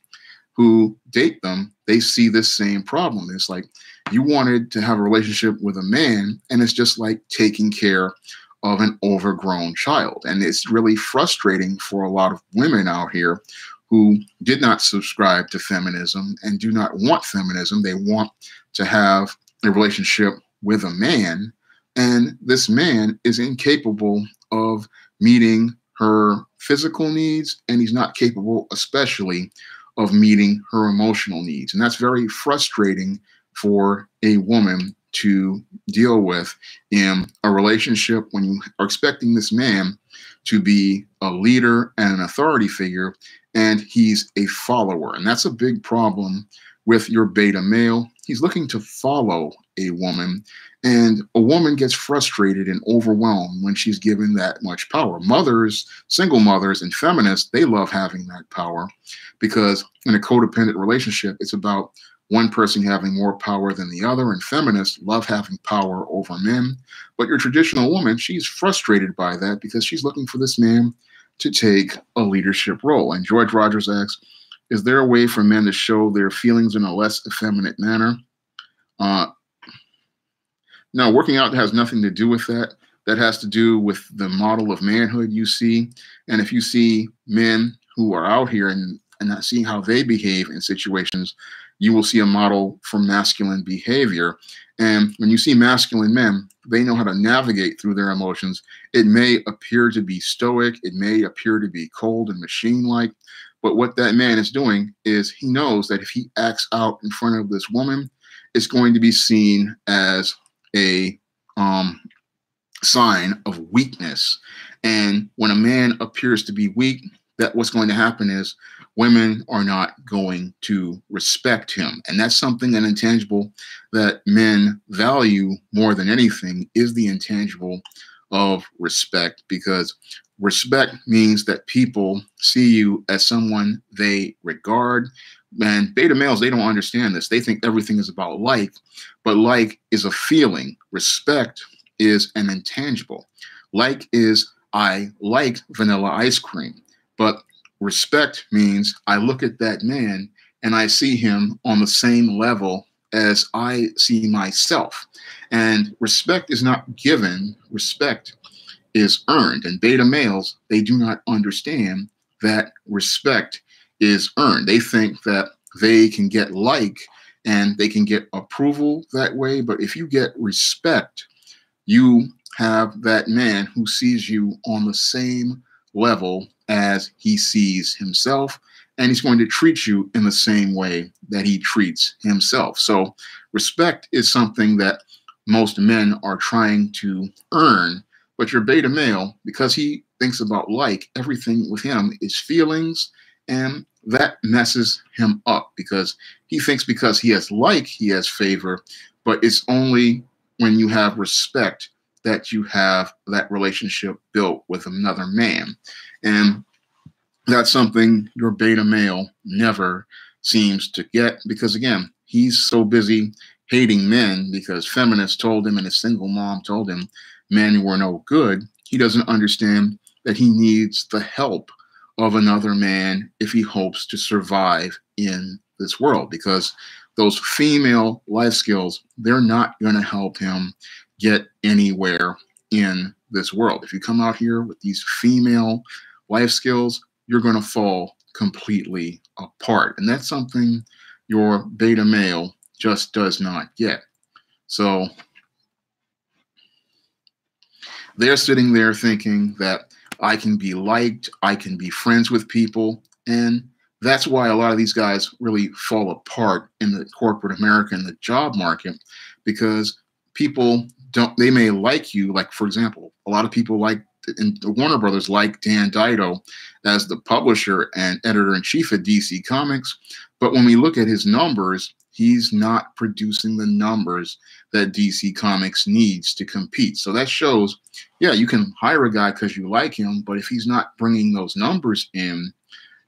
who date them, they see this same problem. It's like, you wanted to have a relationship with a man, and it's just like taking care of an overgrown child. And it's really frustrating for a lot of women out here who did not subscribe to feminism and do not want feminism. They want to have a relationship with a man, and this man is incapable of meeting her physical needs, and he's not capable, especially, of meeting her emotional needs. And that's very frustrating for a woman to deal with in a relationship when you are expecting this man to be a leader and an authority figure, and he's a follower. And that's a big problem with your beta male. He's looking to follow a woman, and a woman gets frustrated and overwhelmed when she's given that much power. Mothers, single mothers, and feminists, they love having that power, because in a codependent relationship, it's about one person having more power than the other, and feminists love having power over men. But your traditional woman, she's frustrated by that because she's looking for this man to take a leadership role. And George Rogers asks, is there a way for men to show their feelings in a less effeminate manner? No, working out has nothing to do with that. That has to do with the model of manhood you see. And if you see men who are out here and not seeing how they behave in situations, you will see a model for masculine behavior. And when you see masculine men, they know how to navigate through their emotions. It may appear to be stoic. It may appear to be cold and machine-like. But what that man is doing is he knows that if he acts out in front of this woman, it's going to be seen as a sign of weakness. And when a man appears to be weak, that what's going to happen is women are not going to respect him. And that's something, an intangible that men value more than anything, is the intangible of respect, because respect means that people see you as someone they regard. And beta males, they don't understand this. They think everything is about like, but like is a feeling. Respect is an intangible. Like is, I like vanilla ice cream, but respect means I look at that man and I see him on the same level as I see myself. And respect is not given, respect is earned. And beta males, they do not understand that respect is earned. They think that they can get like and they can get approval that way. But if you get respect, you have that man who sees you on the same level as he sees himself, and he's going to treat you in the same way that he treats himself. So respect is something that most men are trying to earn, but your beta male, because he thinks about like, everything with him is feelings, and that messes him up because he thinks because he has like, he has favor, but it's only when you have respect that you have that relationship built with another man. And that's something your beta male never seems to get, because again, he's so busy hating men because feminists told him and his single mom told him men were no good. He doesn't understand that he needs the help of another man if he hopes to survive in this world, because those female life skills, they're not going to help him get anywhere in this world. If you come out here with these female life skills, you're going to fall completely apart. And that's something your beta male just does not get. So they're sitting there thinking that I can be liked, I can be friends with people. And that's why a lot of these guys really fall apart in the corporate America and the job market, because people don't, they may like you. Like, for example, a lot of people like and the Warner Brothers like Dan Dido as the publisher and editor-in-chief at DC Comics. But when we look at his numbers, he's not producing the numbers that DC Comics needs to compete. So that shows, yeah, you can hire a guy because you like him, but if he's not bringing those numbers in,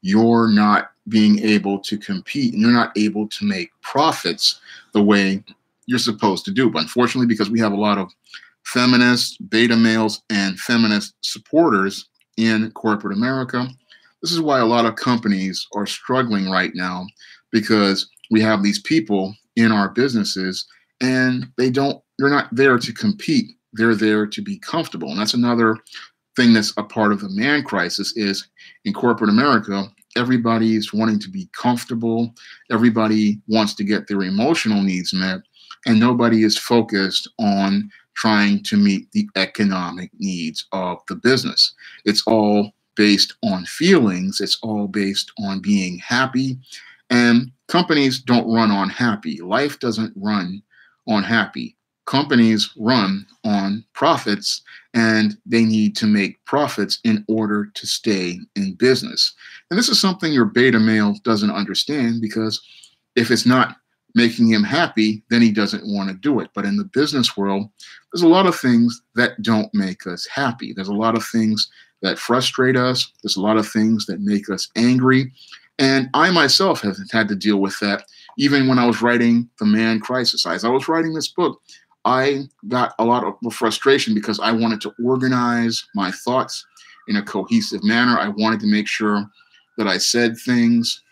you're not being able to compete and you're not able to make profits the way you're supposed to do. But unfortunately, because we have a lot of feminists, beta males, and feminist supporters in corporate America, this is why a lot of companies are struggling right now, because we have these people in our businesses and they're not there to compete. They're there to be comfortable. And that's another thing that's a part of the man crisis is in corporate America, everybody's wanting to be comfortable. Everybody wants to get their emotional needs met, and nobody is focused on trying to meet the economic needs of the business. It's all based on feelings. It's all based on being happy. And companies don't run on happy. Life doesn't run on happy. Companies run on profits, and they need to make profits in order to stay in business. And this is something your beta male doesn't understand, because if it's not making him happy, then he doesn't want to do it. But in the business world, there's a lot of things that don't make us happy. There's a lot of things that frustrate us. There's a lot of things that make us angry. And I myself have had to deal with that even when I was writing The Man Crisis. As I was writing this book, I got a lot of frustration because I wanted to organize my thoughts in a cohesive manner. I wanted to make sure that I said things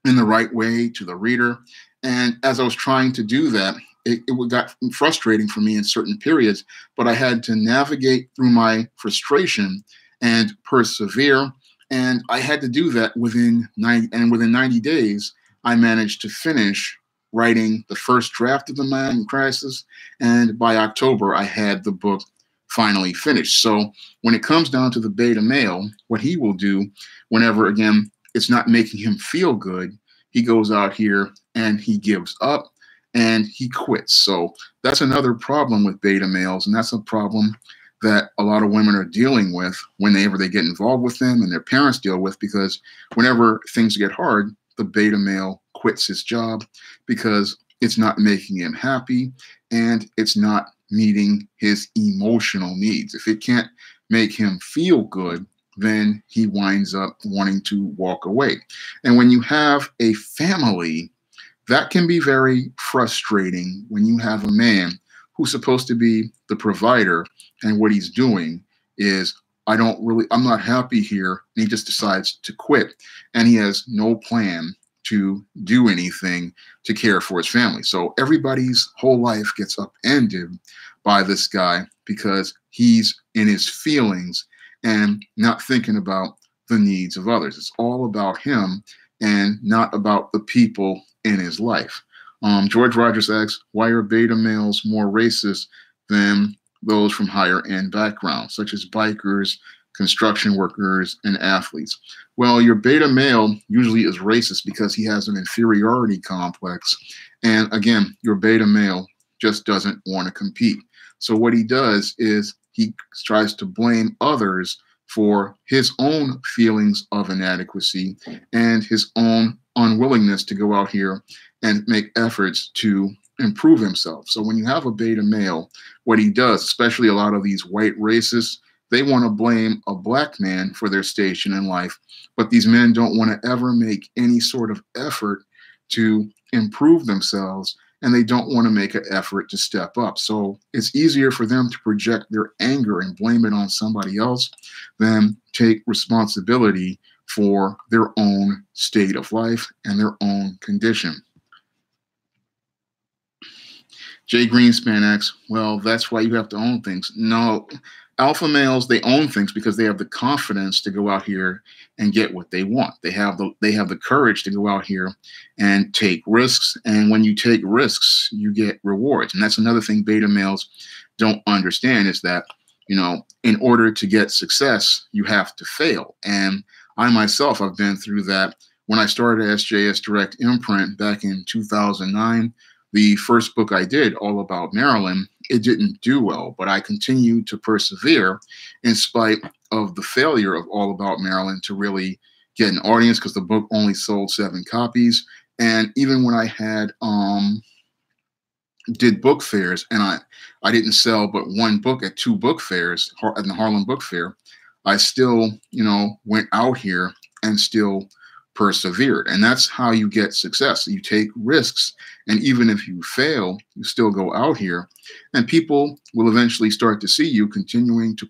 in the right way to the reader. And as I was trying to do that, it got frustrating for me in certain periods, but I had to navigate through my frustration and persevere. And I had to do that within 90 days, I managed to finish writing the first draft of The Man Crisis. And by October, I had the book finally finished. So when it comes down to the beta male, what he will do whenever, again, it's not making him feel good, he goes out here and he gives up and he quits. So that's another problem with beta males. And that's a problem that a lot of women are dealing with whenever they get involved with them, and their parents deal with, because whenever things get hard, the beta male quits his job because it's not making him happy and it's not meeting his emotional needs. If it can't make him feel good, then he winds up wanting to walk away. And when you have a family, that can be very frustrating when you have a man who's supposed to be the provider, and what he's doing is, I'm not happy here, and he just decides to quit, and he has no plan to do anything to care for his family. So everybody's whole life gets upended by this guy because he's in his feelings and not thinking about the needs of others. It's all about him and not about the people in his life. George Rogers asks, why are beta males more racist than those from higher end backgrounds, such as bikers, construction workers, and athletes? Well, your beta male usually is racist because he has an inferiority complex. And again, your beta male just doesn't want to compete. So what he does is he tries to blame others for his own feelings of inadequacy and his own unwillingness to go out here and make efforts to improve himself. So when you have a beta male, what he does, especially a lot of these white racists, they want to blame a black man for their station in life, but these men don't want to ever make any sort of effort to improve themselves, and they don't want to make an effort to step up. So it's easier for them to project their anger and blame it on somebody else than take responsibility for their own state of life and their own condition. Jay Greenspan asks, well, that's why you have to own things. No, alpha males, they own things because they have the confidence to go out here and get what they want. They have the courage to go out here and take risks. And when you take risks, you get rewards. And that's another thing beta males don't understand, is that, you know, in order to get success, you have to fail. And I myself have been through that. When I started SJS Direct Imprint back in 2009, the first book I did, all about Maryland, it didn't do well, but I continued to persevere in spite of the failure of All About Marilyn to really get an audience, because the book only sold 7 copies. And even when I had did book fairs, and I didn't sell but 1 book at 2 book fairs at the Harlem Book Fair, I still, went out here and still persevered. And that's how you get success. You take risks, and even if you fail, you still go out here, and people will eventually start to see you continuing to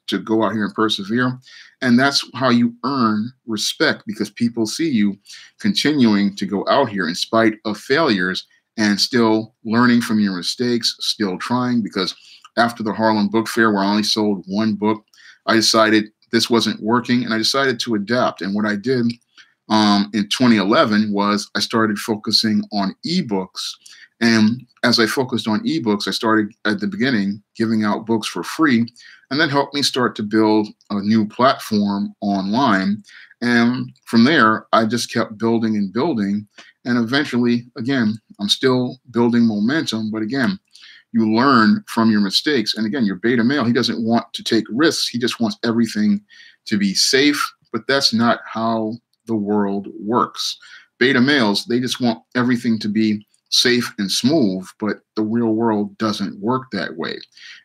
to go out here and persevere. And that's how you earn respect, because people see you continuing to go out here in spite of failures and still learning from your mistakes, still trying. Because after the Harlem Book Fair, where I only sold 1 book, I decided this wasn't working, and I decided to adapt. And what I did in 2011 was I started focusing on ebooks. And as I focused on ebooks, I started at the beginning giving out books for free, and that helped me start to build a new platform online. And from there, I just kept building and building. And eventually, again, I'm still building momentum. But again, you learn from your mistakes. And again, your beta male, he doesn't want to take risks. He just wants everything to be safe. But that's not how the world works. Beta males, they just want everything to be safe and smooth, but the real world doesn't work that way.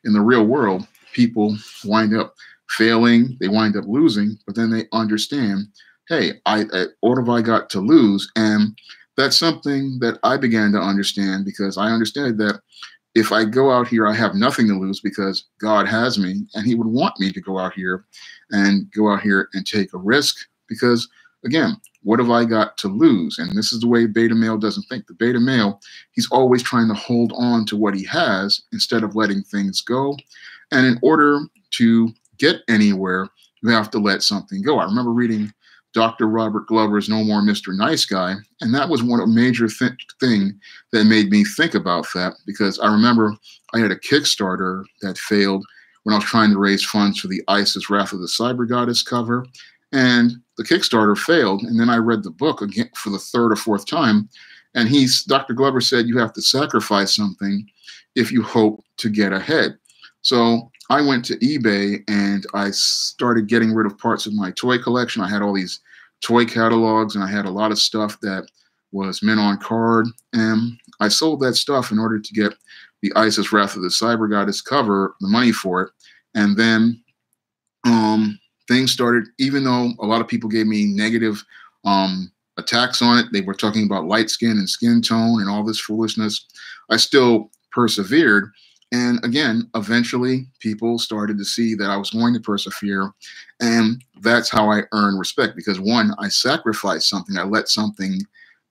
In the real world, people wind up failing, they wind up losing, but then they understand, hey, what have I got to lose? And that's something that I began to understand, because I understood that if I go out here, I have nothing to lose, because God has me, and he would want me to go out here and take a risk, because again, what have I got to lose? And this is the way beta male doesn't think. The beta male, he's always trying to hold on to what he has instead of letting things go. And in order to get anywhere, you have to let something go. I remember reading Dr. Robert Glover's No More Mr. Nice Guy, and that was a major thing that made me think about that, because I remember I had a Kickstarter that failed when I was trying to raise funds for the ISIS Wrath of the Cyber Goddess cover. And the Kickstarter failed. And then I read the book again for the 3rd or 4th time. And Dr. Glover said, you have to sacrifice something if you hope to get ahead. So I went to eBay and I started getting rid of parts of my toy collection. I had all these toy catalogs, and I had a lot of stuff that was mint on card. And I sold that stuff in order to get the ISIS Wrath of the Cyber Goddess cover, the money for it. And then things started, even though a lot of people gave me negative attacks on it, they were talking about light skin and skin tone and all this foolishness, I still persevered. And again, eventually people started to see that I was going to persevere. And that's how I earned respect, because 1, I sacrificed something. I let something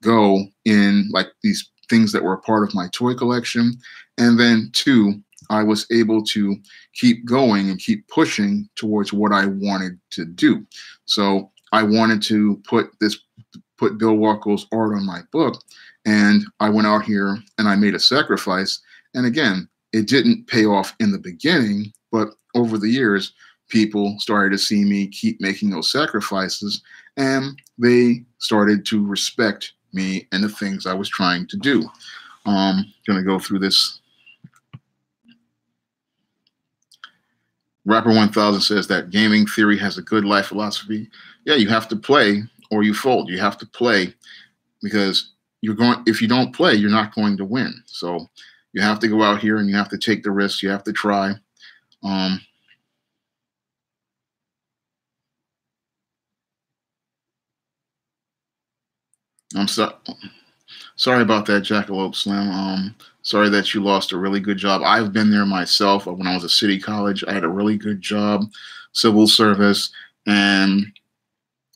go, in like these things that were a part of my toy collection. And then 2, I was able to keep going and keep pushing towards what I wanted to do. So I wanted to put Bill Wackel's art on my book, and I went out here and I made a sacrifice. And again, it didn't pay off in the beginning, but over the years, people started to see me keep making those sacrifices, and they started to respect me and the things I was trying to do. Going to go through this. Rapper 1000 says that gaming theory has a good life philosophy. Yeah, you have to play or you fold. You have to play, because if you don't play, you're not going to win. So you have to go out here and you have to take the risks. You have to try. I'm sorry about that, Jackalope Slim. Sorry that you lost a really good job. I've been there myself. When I was at City College, I had a really good job, civil service, and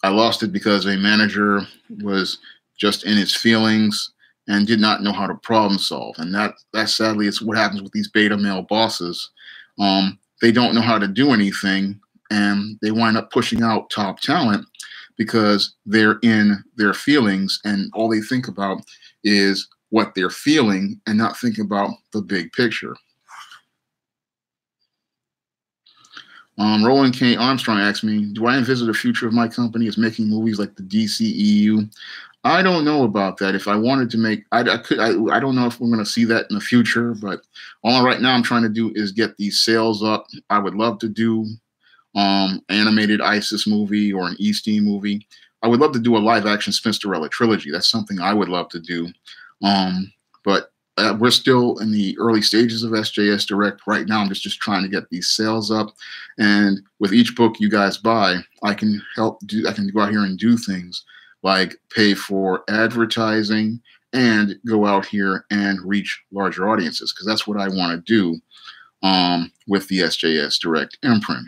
I lost it because a manager was just in his feelings and did not know how to problem solve. And that sadly is what happens with these beta male bosses. They don't know how to do anything, and they wind up pushing out top talent because they're in their feelings, and all they think about is what they're feeling and not thinking about the big picture. Roland K. Armstrong asked me, do I envision the future of my company as making movies like the DCEU? I don't know about that. If I wanted to make, I could. I don't know if we're going to see that in the future. But all right now, I'm trying to do is get these sales up. I would love to do animated ISIS movie or an Eastie movie. I would love to do a live action Spinsterella trilogy. That's something I would love to do. But we're still in the early stages of SJS Direct right now. I'm just trying to get these sales up, and with each book you guys buy, I can help do. I can go out here and do things like pay for advertising and go out here and reach larger audiences, because that's what I want to do with the SJS Direct imprint.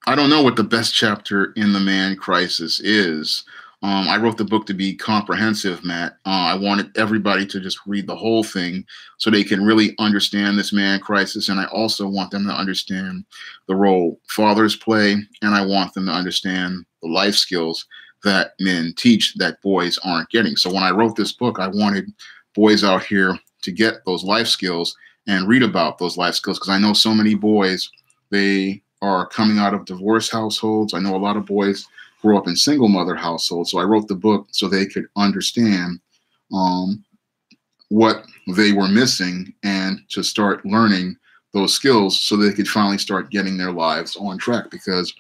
I don't know what the best chapter in the Man Crisis is. I wrote the book to be comprehensive, Matt. I wanted everybody to just read the whole thing so they can really understand this man crisis. And I also want them to understand the role fathers play. And I want them to understand the life skills that men teach that boys aren't getting. So when I wrote this book, I wanted boys out here to get those life skills and read about those life skills, because I know so many boys, they are coming out of divorce households. I know a lot of boys grew up in single mother households. So I wrote the book so they could understand what they were missing and to start learning those skills so they could finally start getting their lives on track. Because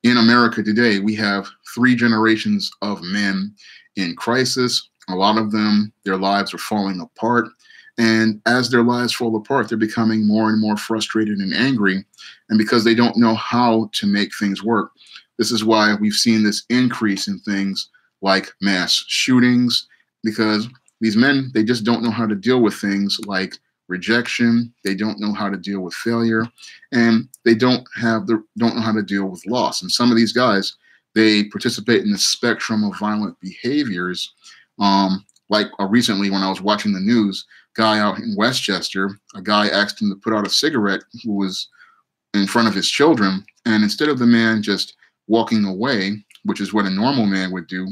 in America today, we have 3 generations of men in crisis. A lot of them, their lives are falling apart. And as their lives fall apart, they're becoming more and more frustrated and angry. And because they don't know how to make things work, this is why we've seen this increase in things like mass shootings, because these men, they just don't know how to deal with things like rejection. They don't know how to deal with failure, and they don't know how to deal with loss. And some of these guys, they participate in the spectrum of violent behaviors. Recently when I was watching the news, guy out in Westchester, a guy asked him to put out a cigarette who was in front of his children. And instead of the man just walking away, which is what a normal man would do,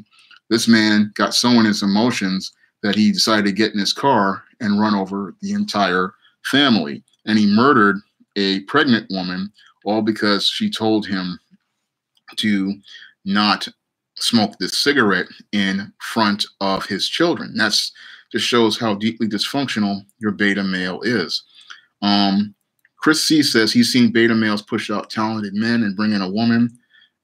this man got so in his emotions that he decided to get in his car and run over the entire family. And he murdered a pregnant woman, all because she told him to not smoke this cigarette in front of his children. That's just shows how deeply dysfunctional your beta male is. Chris C says he's seen beta males push out talented men and bring in a woman.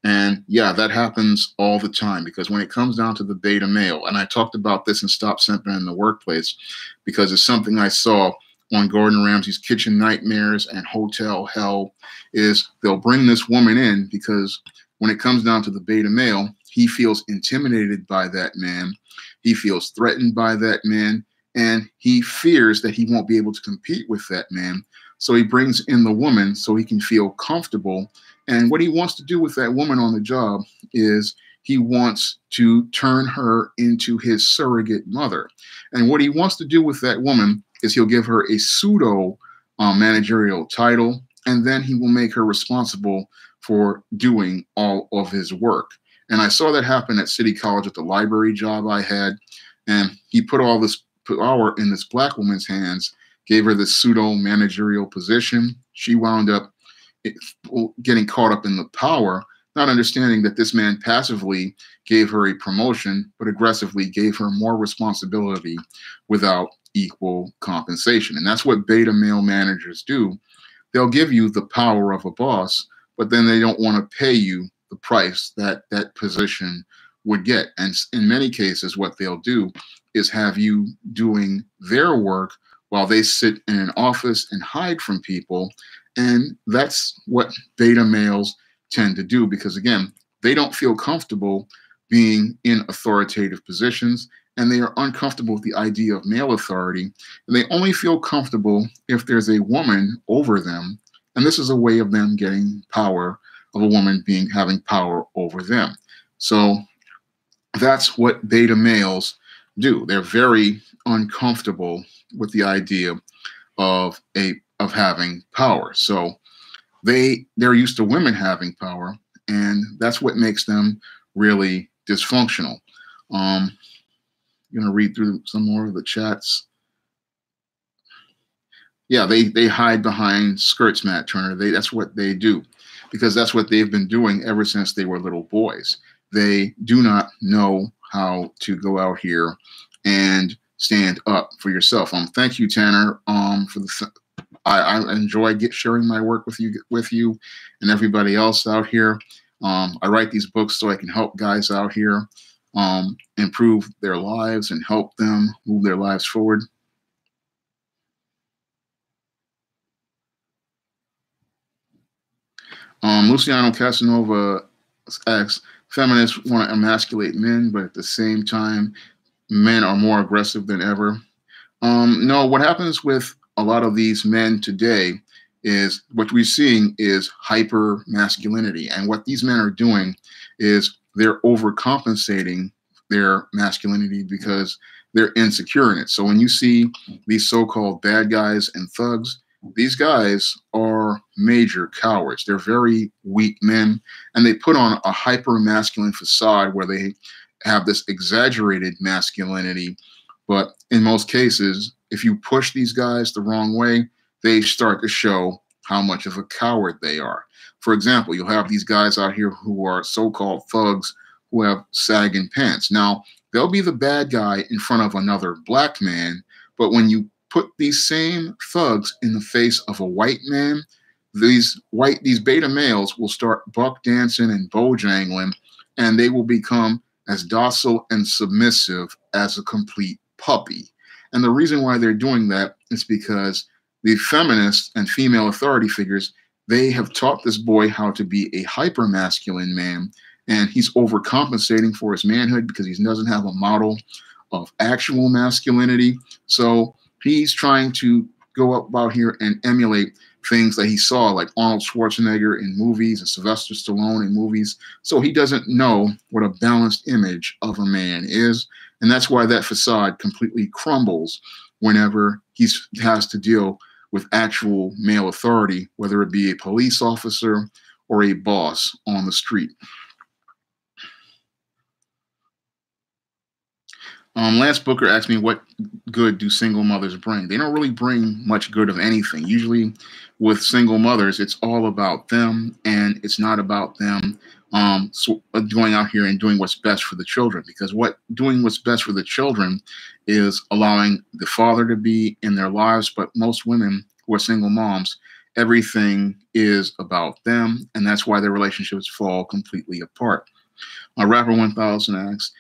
And yeah, that happens all the time, because when it comes down to the beta male, and I talked about this in Stop Simping in the Workplace, because it's something I saw on Gordon Ramsay's Kitchen Nightmares and Hotel Hell, is they'll bring this woman in because when it comes down to the beta male, he feels intimidated by that man. He feels threatened by that man, and he fears that he won't be able to compete with that man. So he brings in the woman so he can feel comfortable. And what he wants to do with that woman on the job is he wants to turn her into his surrogate mother. And what he wants to do with that woman is he'll give her a pseudo managerial title, and then he will make her responsible for doing all of his work. And I saw that happen at City College at the library job I had. And he put all this power in this black woman's hands, gave her this pseudo managerial position. She wound up getting caught up in the power, not understanding that this man passively gave her a promotion, but aggressively gave her more responsibility without equal compensation. And that's what beta male managers do. They'll give you the power of a boss, but then they don't want to pay you the price that that position would get. And in many cases, what they'll do is have you doing their work while they sit in an office and hide from people. And that's what beta males tend to do, because again, they don't feel comfortable being in authoritative positions, and they are uncomfortable with the idea of male authority. And they only feel comfortable if there's a woman over them. And this is a way of them getting power, of a woman having power over them. So that's what beta males do. They're very uncomfortable with the idea of having power. So they're used to women having power, and that's what makes them really dysfunctional. going to read through some more of the chats. Yeah, they hide behind skirts, Matt Turner. That's what they do, because that's what they've been doing ever since they were little boys. They do not know how to go out here and stand up for yourself. Thank you, Tanner. For the I enjoy sharing my work with you and everybody else out here. I write these books so I can help guys out here improve their lives and help them move their lives forward. Luciano Casanova asks, feminists want to emasculate men, but at the same time, men are more aggressive than ever. No, what happens with a lot of these men today is what we're seeing is hyper masculinity. And what these men are doing is they're overcompensating their masculinity because they're insecure in it. So when you see these so-called bad guys and thugs, these guys are major cowards. They're very weak men, and they put on a hyper masculine facade where they have this exaggerated masculinity. But in most cases, if you push these guys the wrong way, they start to show how much of a coward they are. For example, you'll have these guys out here who are so-called thugs who have sagging pants. Now, they'll be the bad guy in front of another black man, but when you put these same thugs in the face of a white man, these beta males will start buck dancing and bojangling, and they will become as docile and submissive as a complete puppy. And the reason why they're doing that is because the feminists and female authority figures, they have taught this boy how to be a hyper-masculine man, and he's overcompensating for his manhood because he doesn't have a model of actual masculinity. So he's trying to go up out here and emulate things that he saw, like Arnold Schwarzenegger in movies and Sylvester Stallone in movies. So he doesn't know what a balanced image of a man is. And that's why that facade completely crumbles whenever he has to deal with actual male authority, whether it be a police officer or a boss on the street. Lance Booker asked me, what good do single mothers bring? They don't really bring much good of anything. Usually with single mothers, it's all about them, and it's not about them going out here and doing what's best for the children. Because doing what's best for the children is allowing the father to be in their lives. But most women who are single moms, everything is about them, and that's why their relationships fall completely apart. Rapper 1000 asks,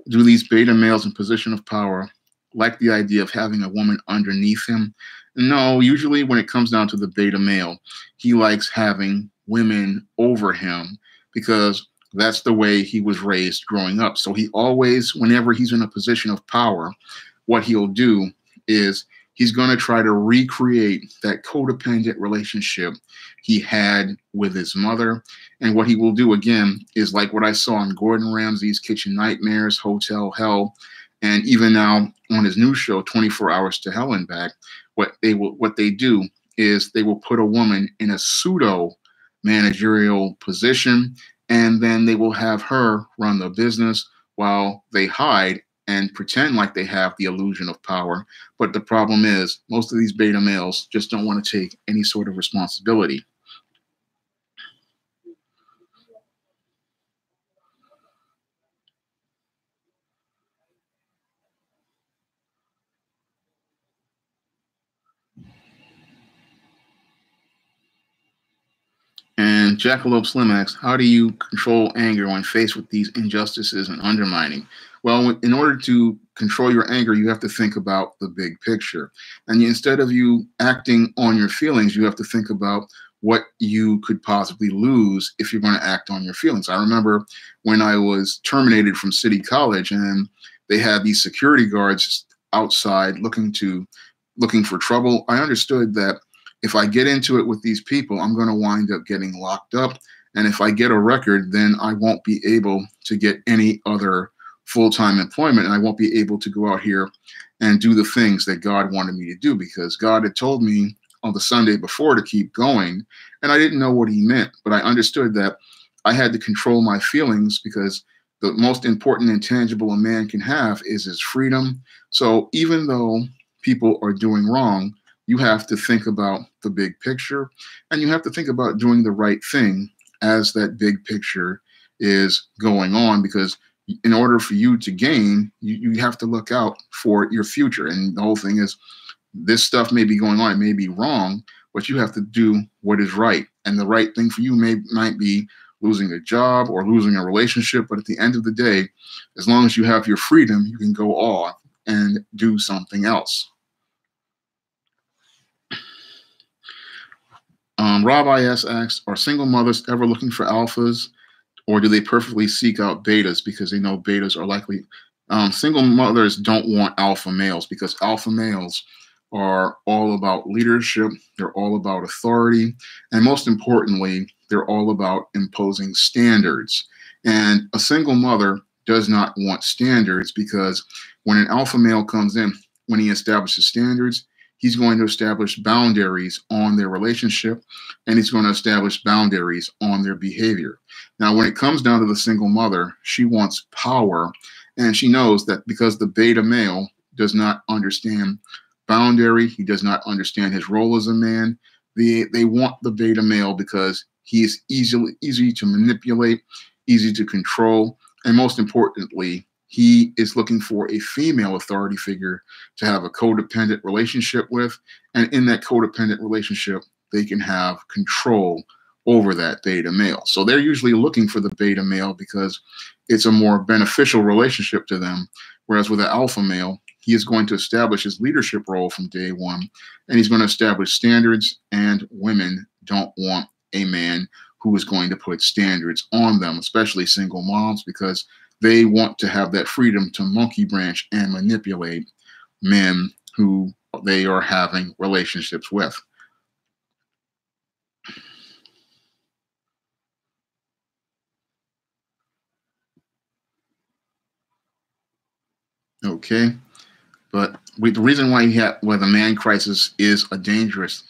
do these beta males in position of power like the idea of having a woman underneath him? No, usually when it comes down to the beta male, he likes having women over him because that's the way he was raised growing up. So he always, whenever he's in a position of power, what he'll do is he's going to try to recreate that codependent relationship he had with his mother. And what he will do, again, is like what I saw on Gordon Ramsay's Kitchen Nightmares, Hotel Hell, and even now on his new show, 24 Hours to Hell and Back. What they do is they will put a woman in a pseudo managerial position, and then they will have her run the business while they hide and pretend like they have the illusion of power. But the problem is most of these beta males just don't want to take any sort of responsibility. And Jackalope Slim asks, how do you control anger when faced with these injustices and undermining? Well, in order to control your anger, you have to think about the big picture. And instead of you acting on your feelings, you have to think about what you could possibly lose if you're going to act on your feelings. I remember when I was terminated from City College and they had these security guards outside looking for trouble. I understood that if I get into it with these people, I'm going to wind up getting locked up. And if I get a record, then I won't be able to get any other full-time employment, and I won't be able to go out here and do the things that God wanted me to do, because God had told me on the Sunday before to keep going, and I didn't know what he meant, but I understood that I had to control my feelings because the most important intangible a man can have is his freedom. So even though people are doing wrong, you have to think about the big picture, and you have to think about doing the right thing as that big picture is going on, because in order for you to gain, you have to look out for your future. And the whole thing is, this stuff may be going on, it may be wrong, but you have to do what is right. And the right thing for you might be losing a job or losing a relationship. But at the end of the day, as long as you have your freedom, you can go off and do something else. Rob IS asks, are single mothers ever looking for alphas, or do they perfectly seek out betas because they know betas are likely? Single mothers don't want alpha males, because alpha males are all about leadership, they're all about authority, and most importantly, they're all about imposing standards. And a single mother does not want standards, because when an alpha male comes in, when he establishes standards, he's going to establish boundaries on their relationship, and he's going to establish boundaries on their behavior. Now, when it comes down to the single mother, she wants power, and she knows that because the beta male does not understand boundary, he does not understand his role as a man, they want the beta male because he is easy to manipulate, easy to control, and most importantly, he is looking for a female authority figure to have a codependent relationship with. And in that codependent relationship, they can have control over that beta male. So they're usually looking for the beta male because it's a more beneficial relationship to them. Whereas with an alpha male, he is going to establish his leadership role from day one, and he's going to establish standards, and women don't want a man who is going to put standards on them, especially single moms, because they want to have that freedom to monkey branch and manipulate men who they are having relationships with. Okay, but the reason why the man crisis is a dangerous.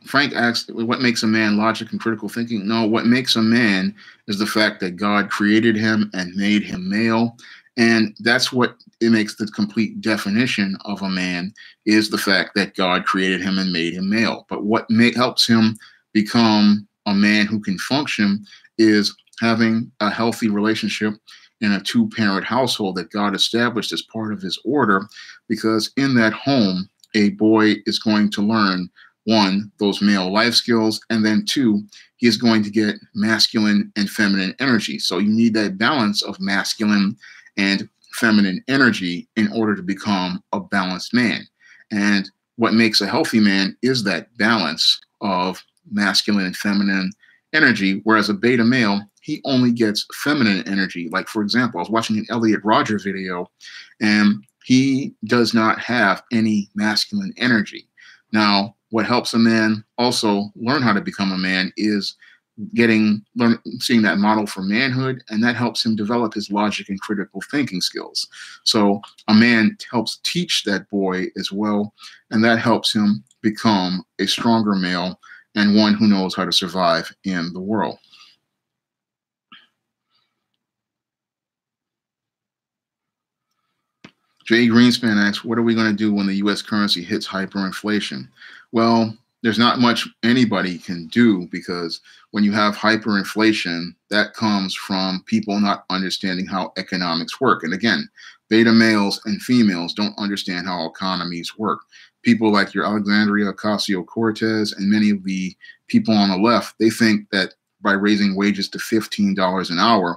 Frank asks, what makes a man? Logic and critical thinking? No, what makes a man is the fact that God created him and made him male. And that's what it makes the complete definition of a man, is the fact that God created him and made him male. But what helps him become a man who can function is having a healthy relationship in a two-parent household that God established as part of his order, because in that home, a boy is going to learn, one, those male life skills, and then two, he is going to get masculine and feminine energy. So you need that balance of masculine and feminine energy in order to become a balanced man. And what makes a healthy man is that balance of masculine and feminine energy, whereas a beta male, he only gets feminine energy. Like, for example, I was watching an Elliot Rodger video, and he does not have any masculine energy. Now, what helps a man also learn how to become a man is seeing that model for manhood, and that helps him develop his logic and critical thinking skills. So a man helps teach that boy as well, and that helps him become a stronger male and one who knows how to survive in the world. Jay Greenspan asks, what are we going to do when the U.S. currency hits hyperinflation? Well, there's not much anybody can do, because when you have hyperinflation, that comes from people not understanding how economics work. And again, beta males and females don't understand how economies work. People like your Alexandria Ocasio-Cortez and many of the people on the left, they think that by raising wages to $15 an hour,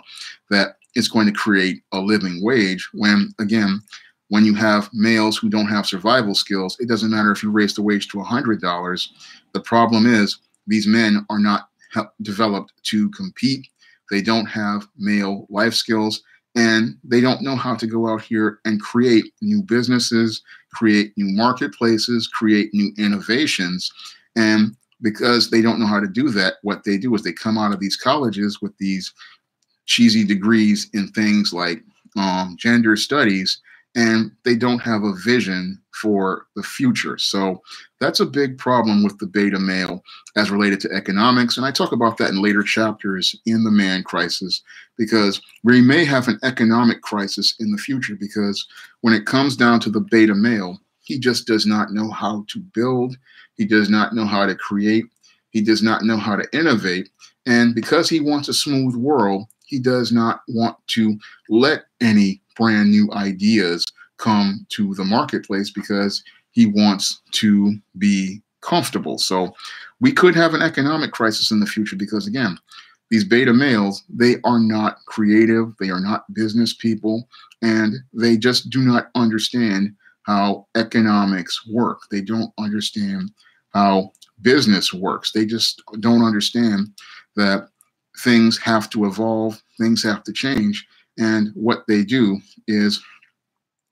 that it's going to create a living wage, when, again, when you have males who don't have survival skills, it doesn't matter if you raise the wage to $100. The problem is these men are not developed to compete. They don't have male life skills, and they don't know how to go out here and create new businesses, create new marketplaces, create new innovations. And because they don't know how to do that, what they do is they come out of these colleges with these cheesy degrees in things like gender studies, and they don't have a vision for the future. So that's a big problem with the beta male as related to economics. And I talk about that in later chapters in the man crisis, because we may have an economic crisis in the future, because when it comes down to the beta male, he just does not know how to build. He does not know how to create. He does not know how to innovate. And because he wants a smooth world, he does not want to let any brand new ideas come to the marketplace, because he wants to be comfortable. So we could have an economic crisis in the future, because again, these beta males, they are not creative, they are not business people, and they just do not understand how economics work. They don't understand how business works. They just don't understand that things have to evolve, things have to change. And what they do is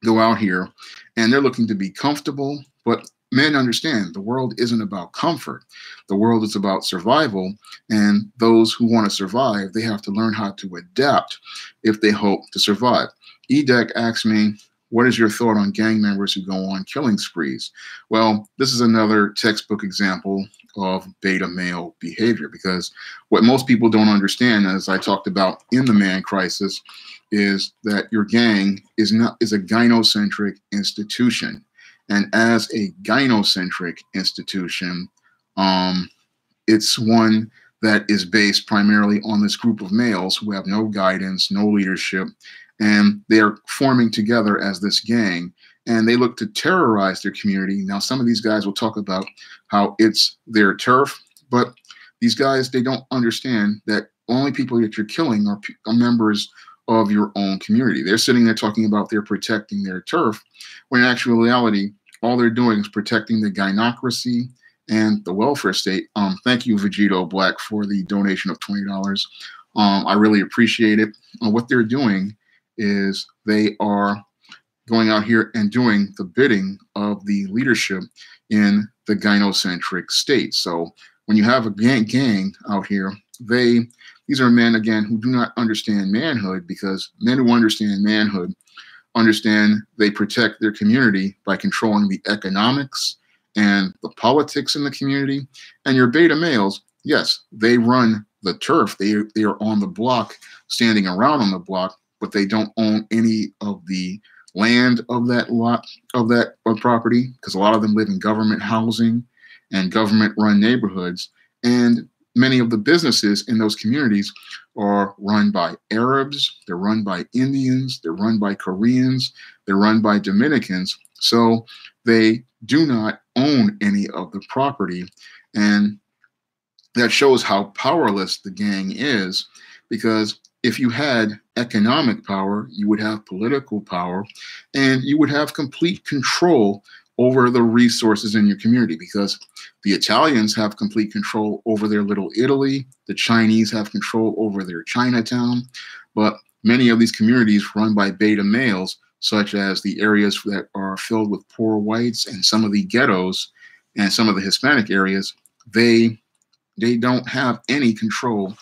go out here and they're looking to be comfortable. But men understand the world isn't about comfort. The world is about survival. And those who want to survive, they have to learn how to adapt if they hope to survive. Edek asked me, what is your thought on gang members who go on killing sprees? Well, this is another textbook example of beta male behavior, because what most people don't understand, as I talked about in the man crisis, is that your gang is a gynocentric institution. And as a gynocentric institution, it's one that is based primarily on this group of males who have no guidance, no leadership, and they're forming together as this gang, and they look to terrorize their community. Now, some of these guys will talk about how it's their turf, but these guys, they don't understand that only people that you're killing are members of your own community. They're sitting there talking about they're protecting their turf, when in actual reality, all they're doing is protecting the gynocracy and the welfare state. Thank you, Vegito Black, for the donation of $20. I really appreciate it. What they're doing is they are going out here and doing the bidding of the leadership in the gynocentric state. So when you have a gang out here, these are men, again, who do not understand manhood, because men who understand manhood understand they protect their community by controlling the economics and the politics in the community. And your beta males, yes, they run the turf. They are on the block, standing around on the block, but they don't own any of the land of that lot, of property, because a lot of them live in government housing and government-run neighborhoods. And many of the businesses in those communities are run by Arabs, they're run by Indians, they're run by Koreans, they're run by Dominicans. So they do not own any of the property. And that shows how powerless the gang is, because if you had economic power, you would have political power, and you would have complete control over the resources in your community, because the Italians have complete control over their little Italy. The Chinese have control over their Chinatown. But many of these communities run by beta males, such as the areas that are filled with poor whites and some of the ghettos and some of the Hispanic areas, they don't have any control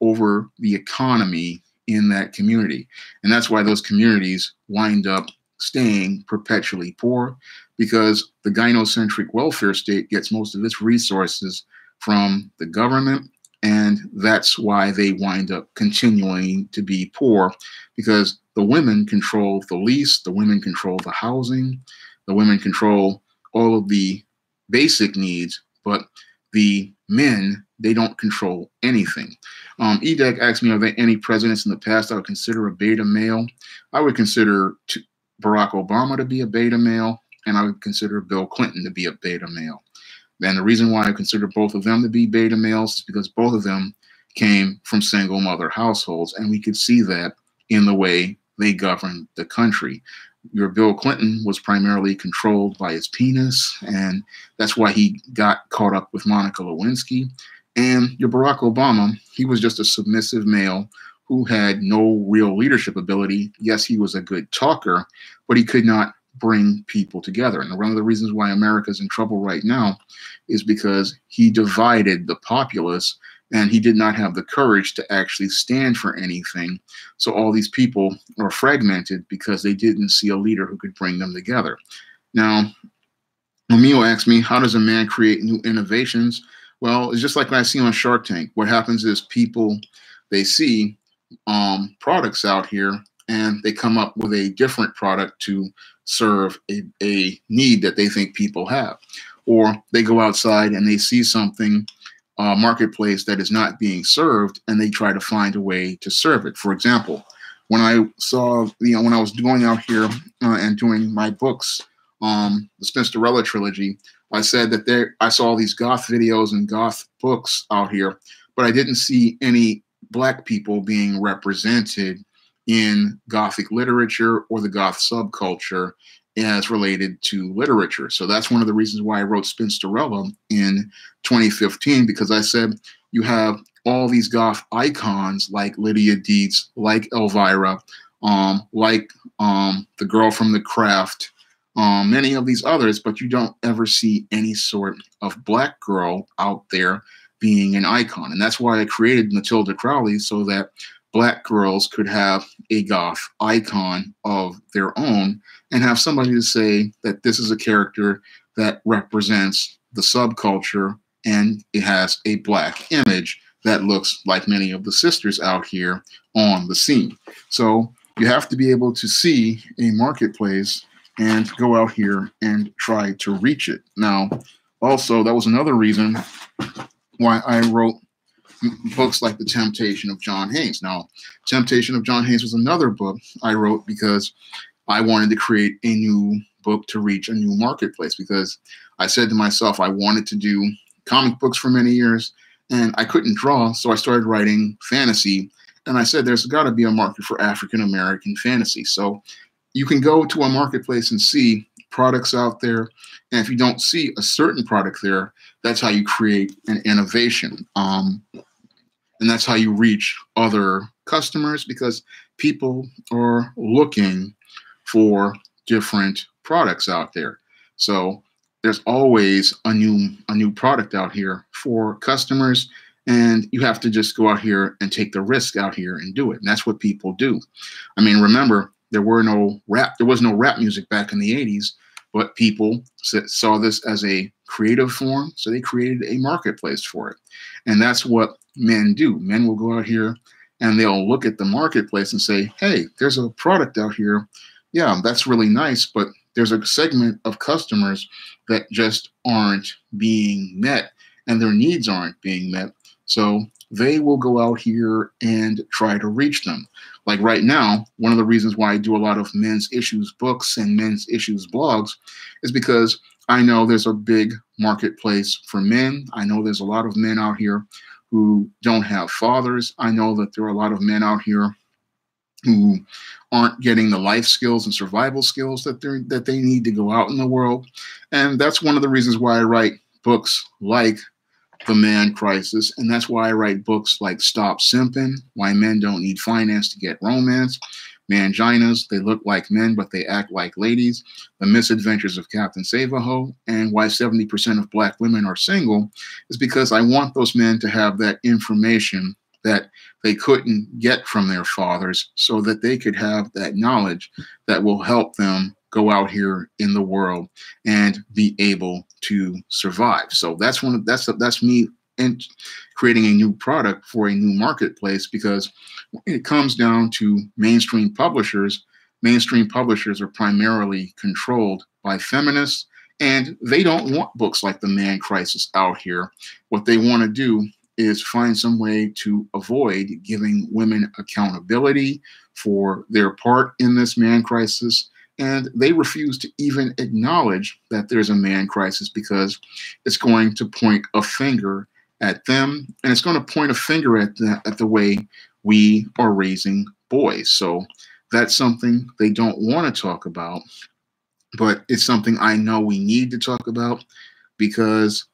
over the economy in that community. And that's why those communities wind up staying perpetually poor, because the gynocentric welfare state gets most of its resources from the government. And that's why they wind up continuing to be poor, because the women control the lease, the women control the housing, the women control all of the basic needs, but the men, they don't control anything. Edek asked me, are there any presidents in the past I would consider a beta male? I would consider Barack Obama to be a beta male, and I would consider Bill Clinton to be a beta male. And the reason why I consider both of them to be beta males is because both of them came from single mother households, and we could see that in the way they governed the country. Your Bill Clinton was primarily controlled by his penis, and that's why he got caught up with Monica Lewinsky. And your Barack Obama, he was just a submissive male who had no real leadership ability. Yes, he was a good talker, but he could not bring people together. And one of the reasons why America's in trouble right now is because he divided the populace and he did not have the courage to actually stand for anything. So all these people are fragmented because they didn't see a leader who could bring them together. Now, Emil asked me, how does a man create new innovations? Well, it's just like what I see on Shark Tank. What happens is people, they see products out here and they come up with a different product to serve a need that they think people have. Or they go outside and they see something, marketplace that is not being served, and they try to find a way to serve it. For example, when I saw, when I was going out here and doing my books, the Spinsterella trilogy, I said that I saw all these goth videos and goth books out here, but I didn't see any Black people being represented in Gothic literature or the goth subculture as related to literature. So that's one of the reasons why I wrote Spinsterella in 2015, because I said you have all these goth icons like Lydia Dietz, like Elvira, like the girl from The Craft, many of these others, but you don't ever see any sort of Black girl out there being an icon. And that's why I created Matilda Crowley, so that Black girls could have a goth icon of their own and have somebody to say that this is a character that represents the subculture and it has a Black image that looks like many of the sisters out here on the scene. So you have to be able to see a marketplace and go out here and try to reach it. Now, also, that was another reason why I wrote books like The Temptation of John Haynes. Now, Temptation of John Haynes was another book I wrote because I wanted to create a new book to reach a new marketplace, because I said to myself, I wanted to do comic books for many years and I couldn't draw, so I started writing fantasy. And I said, there's got to be a market for African-American fantasy. So you can go to a marketplace and see products out there. And if you don't see a certain product there, that's how you create an innovation. And that's how you reach other customers, because people are looking for different products out there. So there's always a new product out here for customers, and you have to just go out here and take the risk out here and do it. And that's what people do. I mean, remember, there was no rap music back in the 80s, but people saw this as a creative form, so they created a marketplace for it. And that's what men do. Men will go out here and they'll look at the marketplace and say, hey, there's a product out here. Yeah, that's really nice, but there's a segment of customers that just aren't being met and their needs aren't being met. So they will go out here and try to reach them. Like right now, one of the reasons why I do a lot of men's issues books and men's issues blogs is because I know there's a big marketplace for men. I know there's a lot of men out here who don't have fathers. I know that there are a lot of men out here who aren't getting the life skills and survival skills that they need to go out in the world. And that's one of the reasons why I write books like The Man Crisis. And that's why I write books like Stop Simping, Why Men Don't Need Finance to Get Romance, Manginas, They Look Like Men, But They Act Like Ladies, The Misadventures of Captain Save-A-Ho, and Why 70% of Black Women Are Single, is because I want those men to have that information that they couldn't get from their fathers, so that they could have that knowledge that will help them go out here in the world and be able to survive. So that's me in creating a new product for a new marketplace, because when it comes down to mainstream publishers are primarily controlled by feminists, and they don't want books like The Man Crisis out here. What they want to do is find some way to avoid giving women accountability for their part in this man crisis. And they refuse to even acknowledge that there's a man crisis, because it's going to point a finger at them, and it's going to point a finger at the way we are raising boys. So that's something they don't want to talk about, but it's something I know we need to talk about, because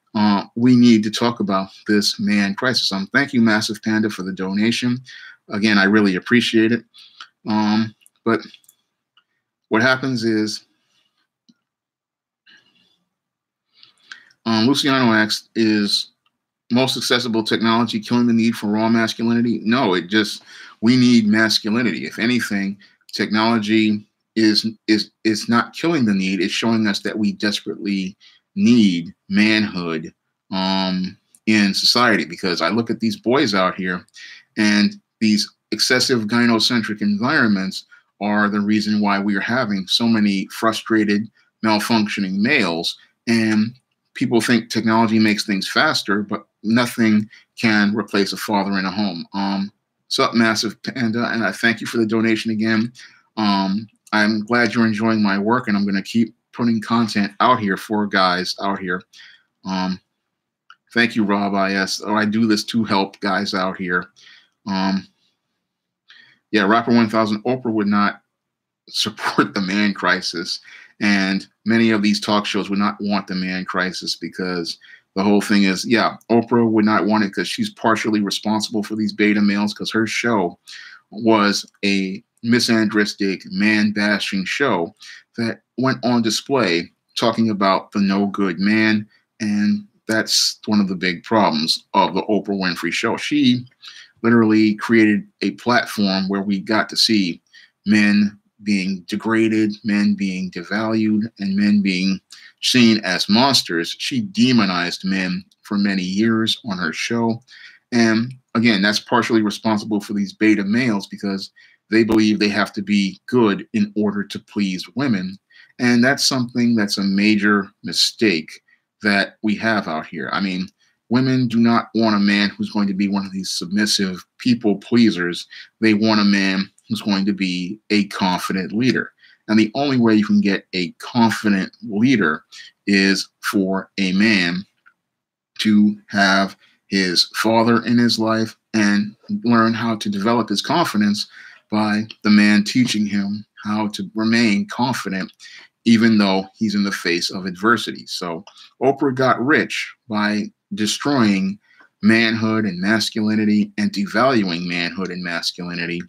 we need to talk about this man crisis. Thank you, Massive Panda, for the donation. Again, I really appreciate it. But what happens is, Luciano asks, is most accessible technology killing the need for raw masculinity? No, we need masculinity. If anything, technology is not killing the need. It's showing us that we desperately need manhood in society. Because I look at these boys out here, and these excessive gynocentric environments are the reason why we are having so many frustrated, malfunctioning males. And people think technology makes things faster, but nothing can replace a father in a home. Sup, Massive Panda, and I thank you for the donation again. I'm glad you're enjoying my work, and I'm going to keep putting content out here for guys out here. Thank you, Rob IS. I do this to help guys out here. Yeah, Rapper 1000, Oprah would not support the man crisis. And many of these talk shows would not want the man crisis, because the whole thing is, yeah, Oprah would not want it because she's partially responsible for these beta males, because her show was a misandristic, man-bashing show that went on display talking about the no good man. And that's one of the big problems of the Oprah Winfrey Show. She literally created a platform where we got to see men being degraded, men being devalued, and men being seen as monsters. She demonized men for many years on her show. And again, that's partially responsible for these beta males, because they believe they have to be good in order to please women. And that's something that's a major mistake that we have out here. I mean, women do not want a man who's going to be one of these submissive people pleasers. They want a man who's going to be a confident leader. And the only way you can get a confident leader is for a man to have his father in his life and learn how to develop his confidence by the man teaching him how to remain confident even though he's in the face of adversity. So Oprah got rich by destroying manhood and masculinity and devaluing manhood and masculinity.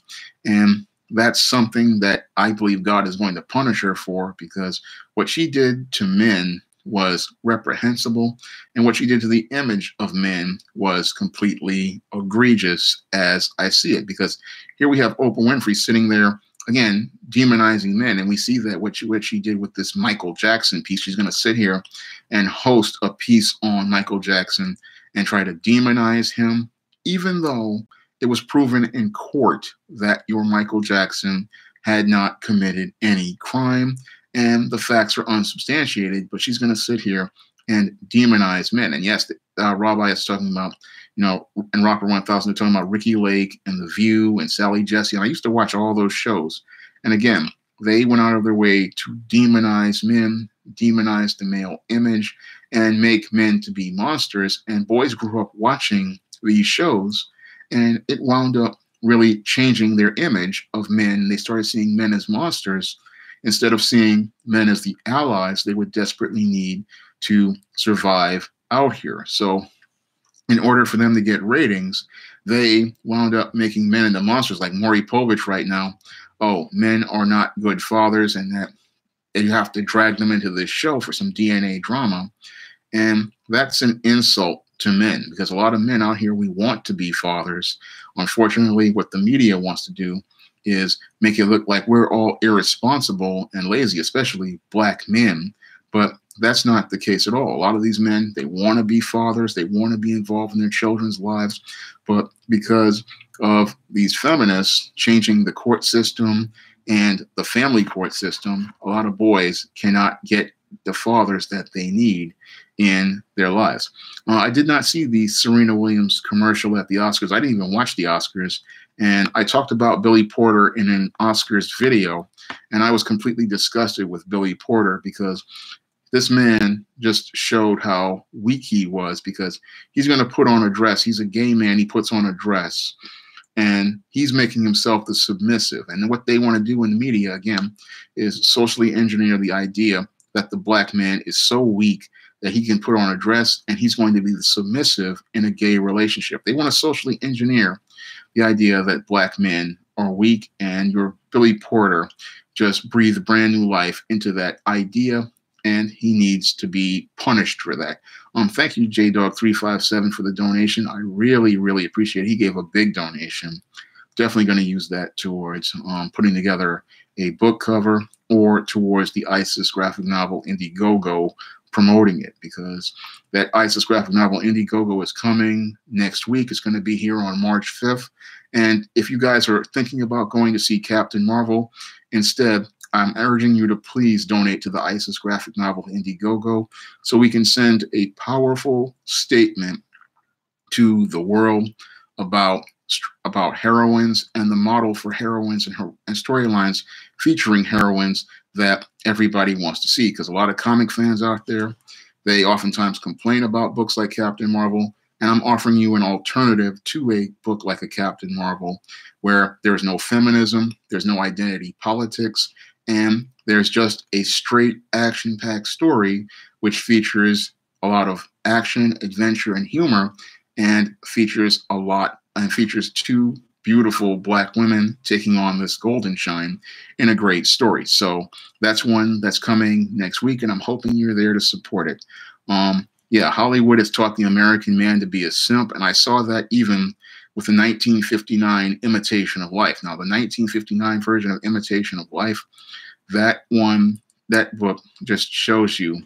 And that's something that I believe God is going to punish her for, because what she did to men was reprehensible, and what she did to the image of men was completely egregious as I see it. Because here we have Oprah Winfrey sitting there, again, demonizing men, and we see that what she did with this Michael Jackson piece. She's going to sit here and host a piece on Michael Jackson and try to demonize him, even though it was proven in court that your Michael Jackson had not committed any crime, and the facts are unsubstantiated. But she's going to sit here and demonize men. And yes, Rabbi is talking about, and Rocker 1000, they're talking about Ricky Lake and The View and Sally Jesse. And I used to watch all those shows. And again, they went out of their way to demonize men, demonize the male image, and make men to be monsters. And boys grew up watching these shows, and it wound up really changing their image of men. They started seeing men as monsters instead of seeing men as the allies they would desperately need to survive out here. So in order for them to get ratings, they wound up making men into monsters, like Maury Povich right now. Oh, men are not good fathers, and that you have to drag them into this show for some DNA drama. And that's an insult to men, because a lot of men out here, we want to be fathers. Unfortunately, what the media wants to do is make it look like we're all irresponsible and lazy, especially black men. But that's not the case at all. A lot of these men, they want to be fathers, they want to be involved in their children's lives, but because of these feminists changing the court system and the family court system, a lot of boys cannot get the fathers that they need in their lives. I did not see the Serena Williams commercial at the Oscars. I didn't even watch the Oscars. And I talked about Billy Porter in an Oscars video, and I was completely disgusted with Billy Porter, because this man just showed how weak he was, because he's going to put on a dress. He's a gay man. He puts on a dress, and he's making himself the submissive. And what they want to do in the media, again, is socially engineer the idea that the black man is so weak that he can put on a dress and he's going to be the submissive in a gay relationship. They want to socially engineer the idea that black men are weak, and your Billy Porter just breathed brand new life into that idea. and he needs to be punished for that. Thank you, JDog357, for the donation. I really, really appreciate it. He gave a big donation. Definitely going to use that towards putting together a book cover or towards the ISIS graphic novel Indiegogo, promoting it, because that ISIS graphic novel Indiegogo is coming next week. It's going to be here on March 5th. And if you guys are thinking about going to see Captain Marvel, instead, I'm urging you to please donate to the ISIS graphic novel Indiegogo so we can send a powerful statement to the world about heroines and the model for heroines and storylines featuring heroines that everybody wants to see. Because a lot of comic fans out there, they oftentimes complain about books like Captain Marvel, and I'm offering you an alternative to a book like a Captain Marvel, where there's no feminism, there's no identity politics, and there's just a straight action-packed story which features a lot of action, adventure, and humor, and features two beautiful Black women taking on this golden shine in a great story. So that's one that's coming next week, and I'm hoping you're there to support it. Yeah, Hollywood has taught the American man to be a simp, and I saw that even with the 1959 Imitation of Life. Now, the 1959 version of Imitation of Life, that book just shows you,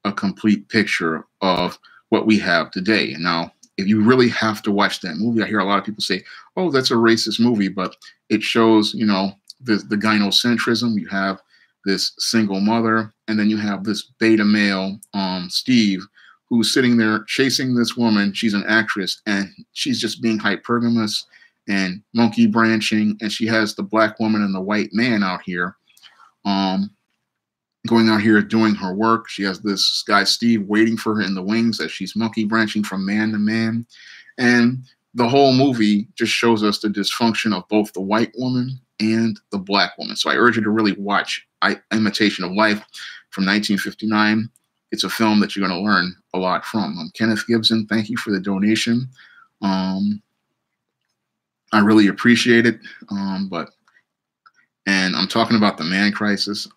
a complete picture of what we have today. And now, if you really have to watch that movie, I hear a lot of people say, oh, that's a racist movie, but it shows, the gynocentrism. You have this single mother, and then you have this beta male, Steve, who's sitting there chasing this woman. She's an actress, and she's just being hypergamous and monkey branching, and she has the Black woman and the white man out here, going out here doing her work. She has this guy, Steve, waiting for her in the wings as she's monkey branching from man to man. And the whole movie just shows us the dysfunction of both the white woman and the Black woman. So I urge you to really watch Imitation of Life from 1959. It's a film that you're going to learn a lot from. Kenneth Gibson, thank you for the donation. I really appreciate it. And I'm talking about the man crisis.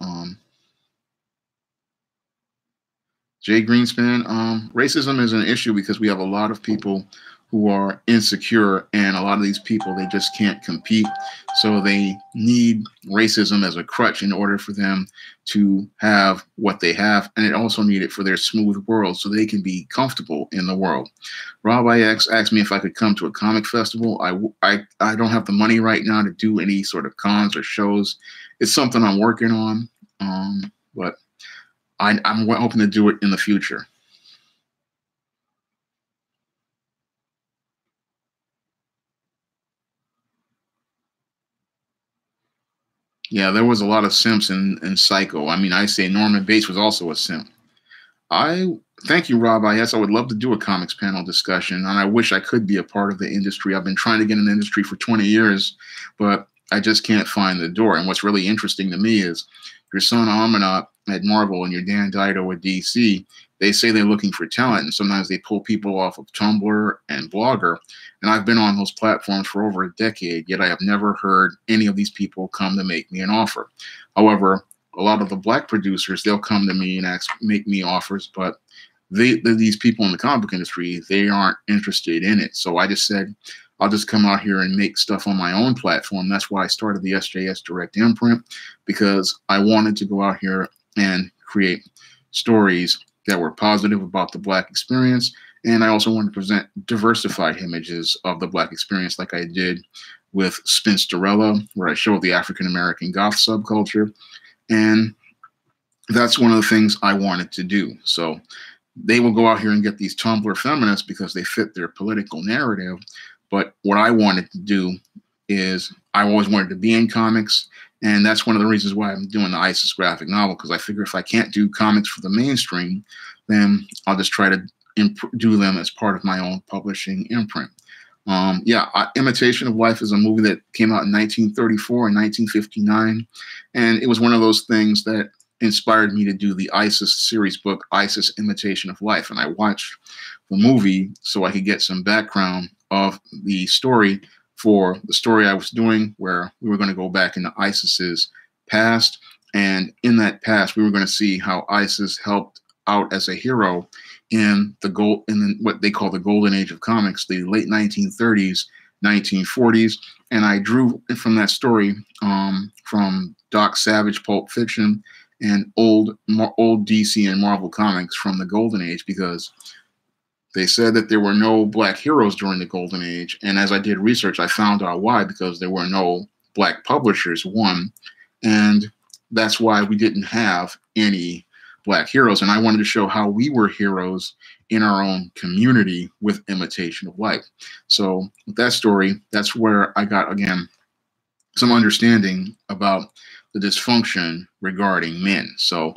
Jay Greenspan, racism is an issue because we have a lot of people who are insecure, and a lot of these people, they just can't compete. So they need racism as a crutch in order for them to have what they have, and it also need it for their smooth world so they can be comfortable in the world. Rob IX asked me if I could come to a comic festival. I don't have the money right now to do any sort of cons or shows. It's something I'm working on, but I'm hoping to do it in the future. Yeah, there was a lot of simps in Psycho. I mean, I say Norman Bates was also a simp. Thank you, Rob. I would love to do a comics panel discussion, and I wish I could be a part of the industry. I've been trying to get in the industry for 20 years, but I just can't find the door. And what's really interesting to me is your son Amanat at Marvel and your Dan Dido at DC, they say they're looking for talent, and sometimes they pull people off of Tumblr and Blogger. And I've been on those platforms for over a decade, yet I have never heard any of these people come to make me an offer. However, a lot of the Black producers, they'll come to me and make me offers, but these people in the comic book industry, they aren't interested in it. So I just said, I'll just come out here and make stuff on my own platform. That's why I started the SJS Direct Imprint, because I wanted to go out here and create stories that were positive about the Black experience. And I also wanted to present diversified images of the Black experience, like I did with Spinsterella, where I showed the African-American goth subculture. And that's one of the things I wanted to do. So they will go out here and get these Tumblr feminists because they fit their political narrative. But what I wanted to do is I always wanted to be in comics. And that's one of the reasons why I'm doing the ISIS graphic novel, because I figure if I can't do comics for the mainstream, then I'll just try to do them as part of my own publishing imprint. Imitation of Life is a movie that came out in 1934 and 1959. And it was one of those things that inspired me to do the ISIS series book, ISIS Imitation of Life. And I watched the movie so I could get some background of the story for the story I was doing, where we were going to go back into ISIS's past And in that past, we were going to see how Isis helped out as a hero in what they call the golden age of comics, the late 1930s, 1940s. And I drew from that story from Doc Savage Pulp Fiction and old DC and Marvel comics from the golden age, because they said that there were no black heroes during the golden age. And as I did research, I found out why, because there were no black publishers, one. And that's why we didn't have any black heroes. And I wanted to show how we were heroes in our own community with imitation of life. So with that story, that's where I got, again, some understanding about the dysfunction regarding men. So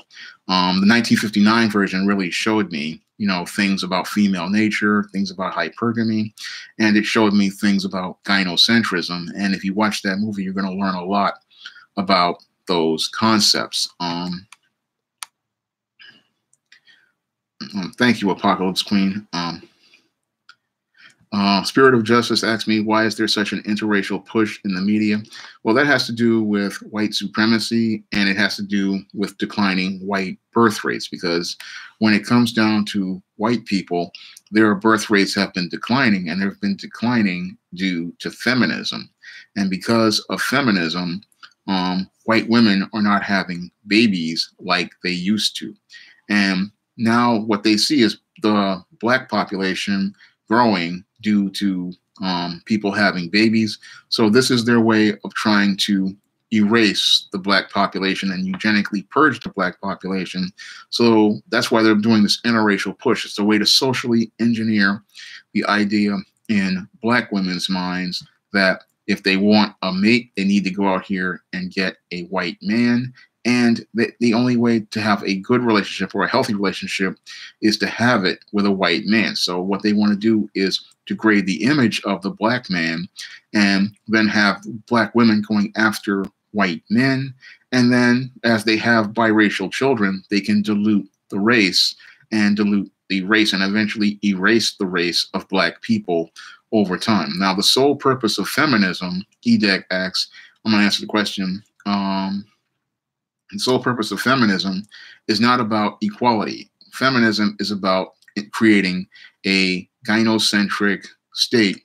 the 1959 version really showed me, things about female nature, things about hypergamy, and it showed me things about gynocentrism. And if you watch that movie, you're going to learn a lot about those concepts. Thank you, Apocalypse Queen. Spirit of Justice asked me, why is there such an interracial push in the media? Well, that has to do with white supremacy, and it has to do with declining white birth rates, because when it comes down to white people, their birth rates have been declining, and they've been declining due to feminism. And because of feminism, white women are not having babies like they used to. And now what they see is the black population growing due to people having babies. So this is their way of trying to erase the black population and eugenically purge the black population. So that's why they're doing this interracial push. It's a way to socially engineer the idea in black women's minds that if they want a mate, they need to go out here and get a white man. And the only way to have a good relationship or a healthy relationship is to have it with a white man. So what they want to do is degrade the image of the black man, and then have black women going after white men. And then as they have biracial children, they can dilute the race and eventually erase the race of black people over time. Now, the sole purpose of feminism, EDEC asks, I'm going to answer the question. The sole purpose of feminism is not about equality. Feminism is about creating a gynocentric state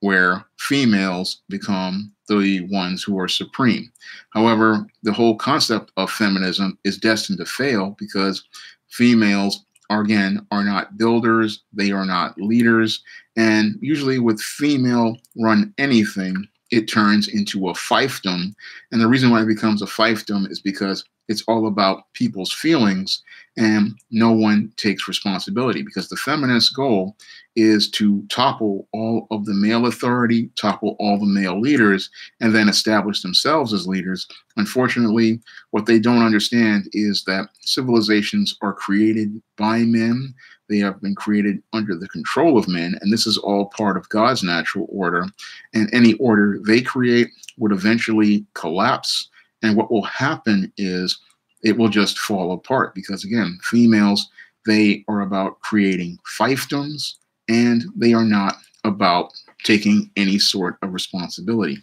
where females become the ones who are supreme. However, the whole concept of feminism is destined to fail, because females are not builders, they are not leaders, and usually with female-run anything, it turns into a fiefdom. And the reason why it becomes a fiefdom is because it's all about people's feelings, and no one takes responsibility, because the feminist goal is to topple all of the male authority, topple all the male leaders, and then establish themselves as leaders. Unfortunately, what they don't understand is that civilizations are created by men. They have been created under the control of men, and this is all part of God's natural order. And any order they create would eventually collapse. And what will happen is it will just fall apart, because, again, females, they are about creating fiefdoms, and they are not about taking any sort of responsibility.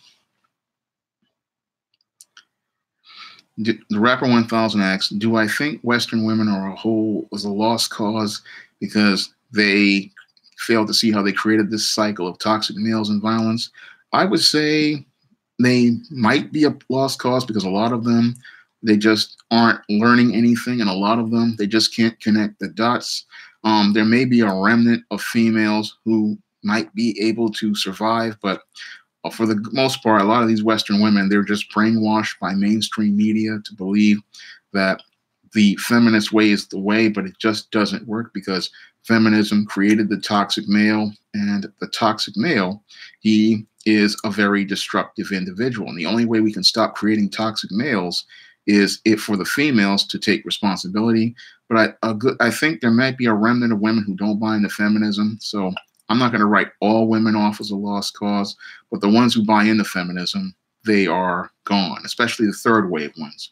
The Rapper 1000 asks, do I think Western women are a lost cause because they failed to see how they created this cycle of toxic males and violence? I would say they might be a lost cause, because a lot of them, they just aren't learning anything, and a lot of them, they just can't connect the dots. There may be a remnant of females who might be able to survive, but for the most part, a lot of these Western women, they're just brainwashed by mainstream media to believe that the feminist way is the way, but it just doesn't work, because feminism created the toxic male, and the toxic male, he is a very destructive individual. And the only way we can stop creating toxic males is for the females to take responsibility. But I think there might be a remnant of women who don't buy into feminism. So I'm not going to write all women off as a lost cause, but the ones who buy into feminism, they are gone, especially the third wave ones.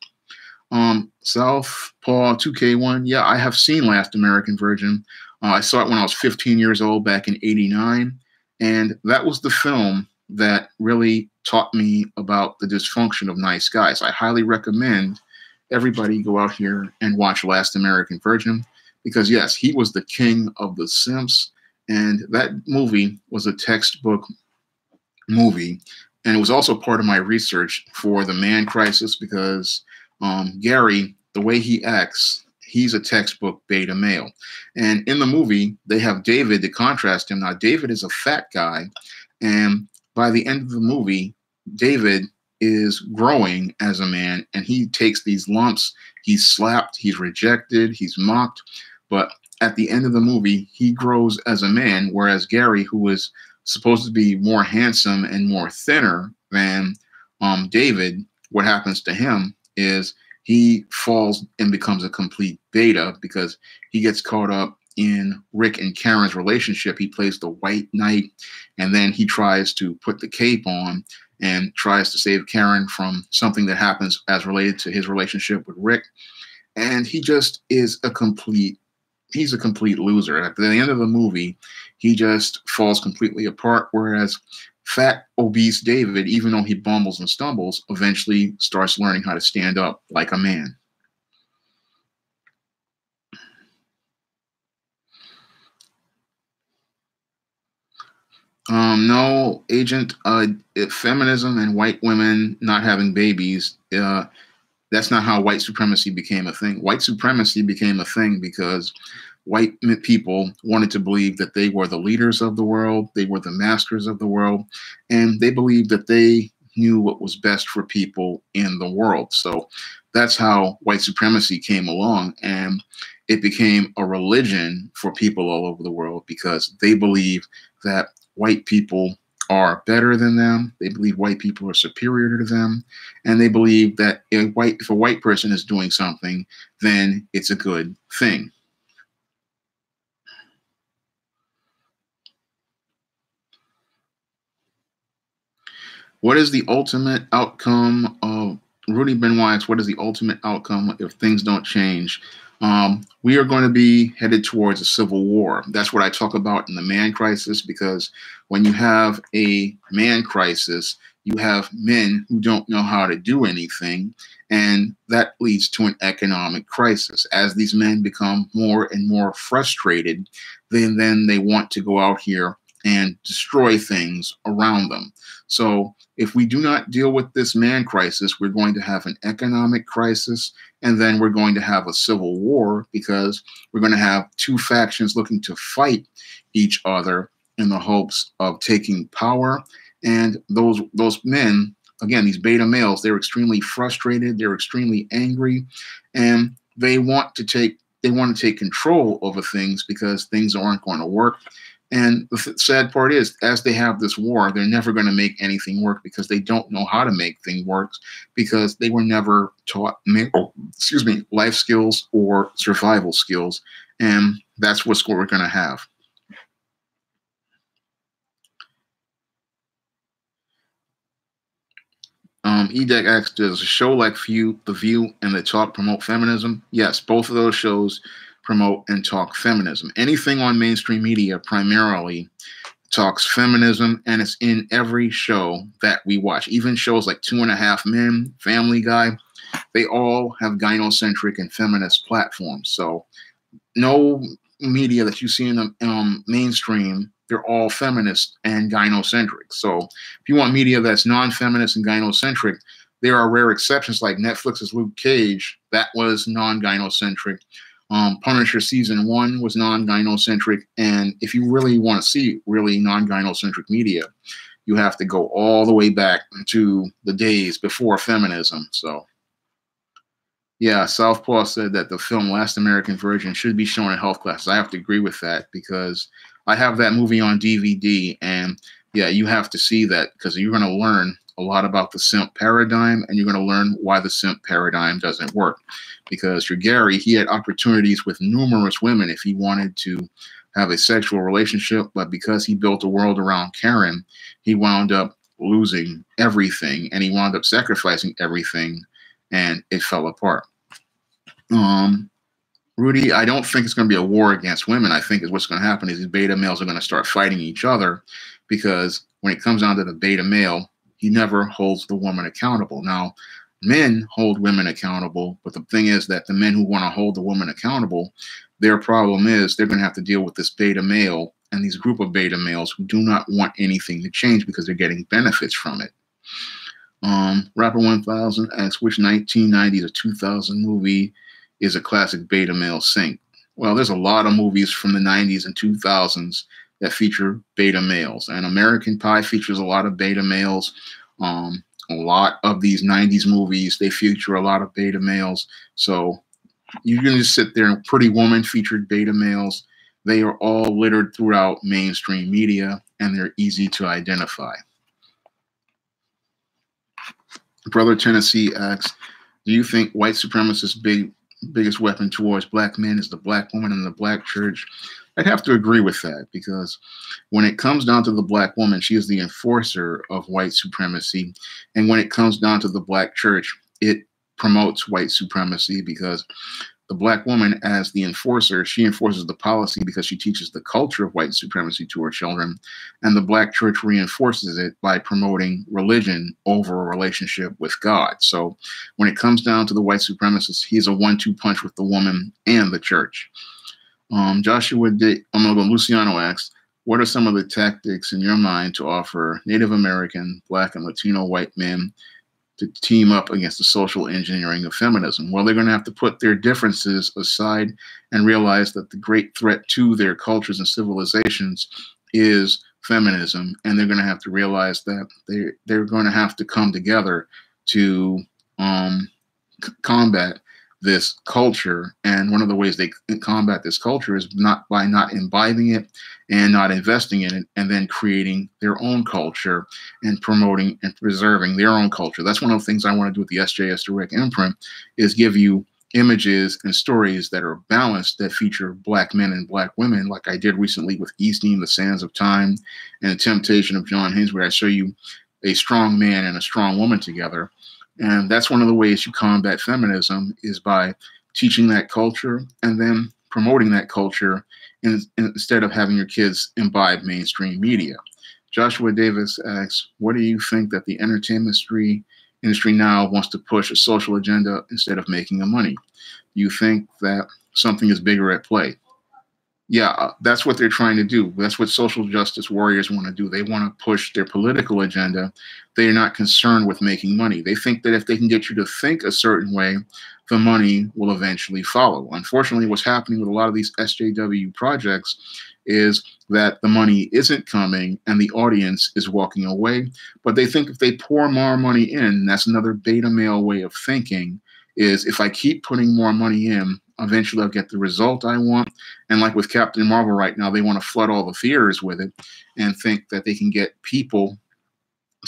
South Paul 2K1, yeah, I have seen Last American Virgin. I saw it when I was 15 years old back in '89, and that was the film that really taught me about the dysfunction of nice guys. I highly recommend everybody go out here and watch Last American Virgin, because yes, he was the king of the simps, and that movie was a textbook movie, and it was also part of my research for the man crisis, because Gary, the way he acts, he's a textbook beta male. And in the movie, they have David to contrast him. Now, David is a fat guy, and by the end of the movie, David is growing as a man, and he takes these lumps. He's slapped, he's rejected, he's mocked, but at the end of the movie, he grows as a man, whereas Gary, who is supposed to be more handsome and more thinner than David, what happens to him is he falls and becomes a complete beta, because he gets caught up in Rick and Karen's relationship. He plays the white knight, and then he tries to put the cape on and tries to save Karen from something that happens as related to his relationship with Rick. And he just is he's a complete loser. At the end of the movie, he just falls completely apart, whereas fat, obese David, even though he bumbles and stumbles, eventually starts learning how to stand up like a man. No, Agent, feminism and white women not having babies, that's not how white supremacy became a thing. White supremacy became a thing because white people wanted to believe that they were the leaders of the world, they were the masters of the world, and they believed that they knew what was best for people in the world. So that's how white supremacy came along, and it became a religion for people all over the world, because they believe that white people are better than them. They believe white people are superior to them. And they believe that if a white person is doing something, then it's a good thing. What is the ultimate outcome of Rudy Benoit's? What is the ultimate outcome if things don't change? We are going to be headed towards a civil war. That's what I talk about in the man crisis, because when you have a man crisis, you have men who don't know how to do anything, and that leads to an economic crisis. As these men become more and more frustrated, then they want to go out here and destroy things around them. So if we do not deal with this man crisis, we're going to have an economic crisis, and then we're going to have a civil war, because we're going to have two factions looking to fight each other in the hopes of taking power. And those men, again, these beta males, they're extremely frustrated, they're extremely angry, and they want to take control over things, because things aren't going to work. And the sad part is, as they have this war, they're never going to make anything work, because they don't know how to make things work, because they were never taught, life skills or survival skills. And that's what we're going to have. EDEC asks, does a show like The View and The Talk promote feminism? Yes, both of those shows promote and talk feminism. Anything on mainstream media primarily talks feminism, and it's in every show that we watch. Even shows like 2.5 Men, Family Guy, they all have gynocentric and feminist platforms. So no media that you see in the mainstream, they're all feminist and gynocentric. So if you want media that's non-feminist and gynocentric, there are rare exceptions, like Netflix's Luke Cage, that was non-gynocentric. Punisher season 1 was non-gynocentric, and if you really want to see really non-gynocentric media, you have to go all the way back to the days before feminism. So yeah, Southpaw said that the film Last American Virgin should be shown in health classes. I have to agree with that, because I have that movie on DVD, and yeah, you have to see that, because you're going to learn a lot about the simp paradigm, and you're going to learn why the simp paradigm doesn't work. Because for Gary, he had opportunities with numerous women if he wanted to have a sexual relationship, but because he built a world around Karen, he wound up losing everything, and he wound up sacrificing everything, and it fell apart. Rudy, I don't think it's going to be a war against women. I think what's going to happen is these beta males are going to start fighting each other, because when it comes down to the beta male, he never holds the woman accountable. Now, men hold women accountable, but the thing is that the men who want to hold the woman accountable, their problem is they're going to have to deal with this beta male and these group of beta males who do not want anything to change because they're getting benefits from it. Rapper 1000 asks, which 1990s or 2000 movie is a classic beta male sink? Well, there's a lot of movies from the 90s and 2000s that feature beta males, and American Pie features a lot of beta males. A lot of these 90s movies, they feature a lot of beta males. So you can just sit there, and Pretty Woman featured beta males. They are all littered throughout mainstream media, and they're easy to identify. Brother Tennessee asks, do you think white supremacists' biggest weapon towards black men is the black woman in the black church? I'd have to agree with that, because when it comes down to the black woman, she is the enforcer of white supremacy. And when it comes down to the black church, it promotes white supremacy, because the black woman, as the enforcer, she enforces the policy because she teaches the culture of white supremacy to her children. And the black church reinforces it by promoting religion over a relationship with God. So when it comes down to the white supremacist, he's a 1-2 punch with the woman and the church. Luciano asks, what are some of the tactics in your mind to offer Native American, Black, and Latino white men to team up against the social engineering of feminism? Well, they're going to have to put their differences aside and realize that the great threat to their cultures and civilizations is feminism. And they're going to have to realize that they're going to have to come together to combat this culture. And one of the ways they combat this culture is not by not imbibing it and not investing in it, and then creating their own culture and promoting and preserving their own culture. That's one of the things I want to do with the SJS Direct imprint, is give you images and stories that are balanced, that feature black men and black women, like I did recently with Easting, The Sands of Time, and The Temptation of John Haynes, where I show you a strong man and a strong woman together. And that's one of the ways you combat feminism, is by teaching that culture and then promoting that culture instead of having your kids imbibe mainstream media. Joshua Davis asks, what do you think that the entertainment industry now wants to push a social agenda instead of making money? Do you think that something is bigger at play? Yeah, that's what they're trying to do. That's what social justice warriors want to do. They want to push their political agenda. They are not concerned with making money. They think that if they can get you to think a certain way, the money will eventually follow. Unfortunately, what's happening with a lot of these SJW projects is that the money isn't coming and the audience is walking away. But they think if they pour more money in, that's another beta male way of thinking, is if I keep putting more money in, eventually I'll get the result I want. And like with Captain Marvel right now, they want to flood all the theaters with it and think that they can get people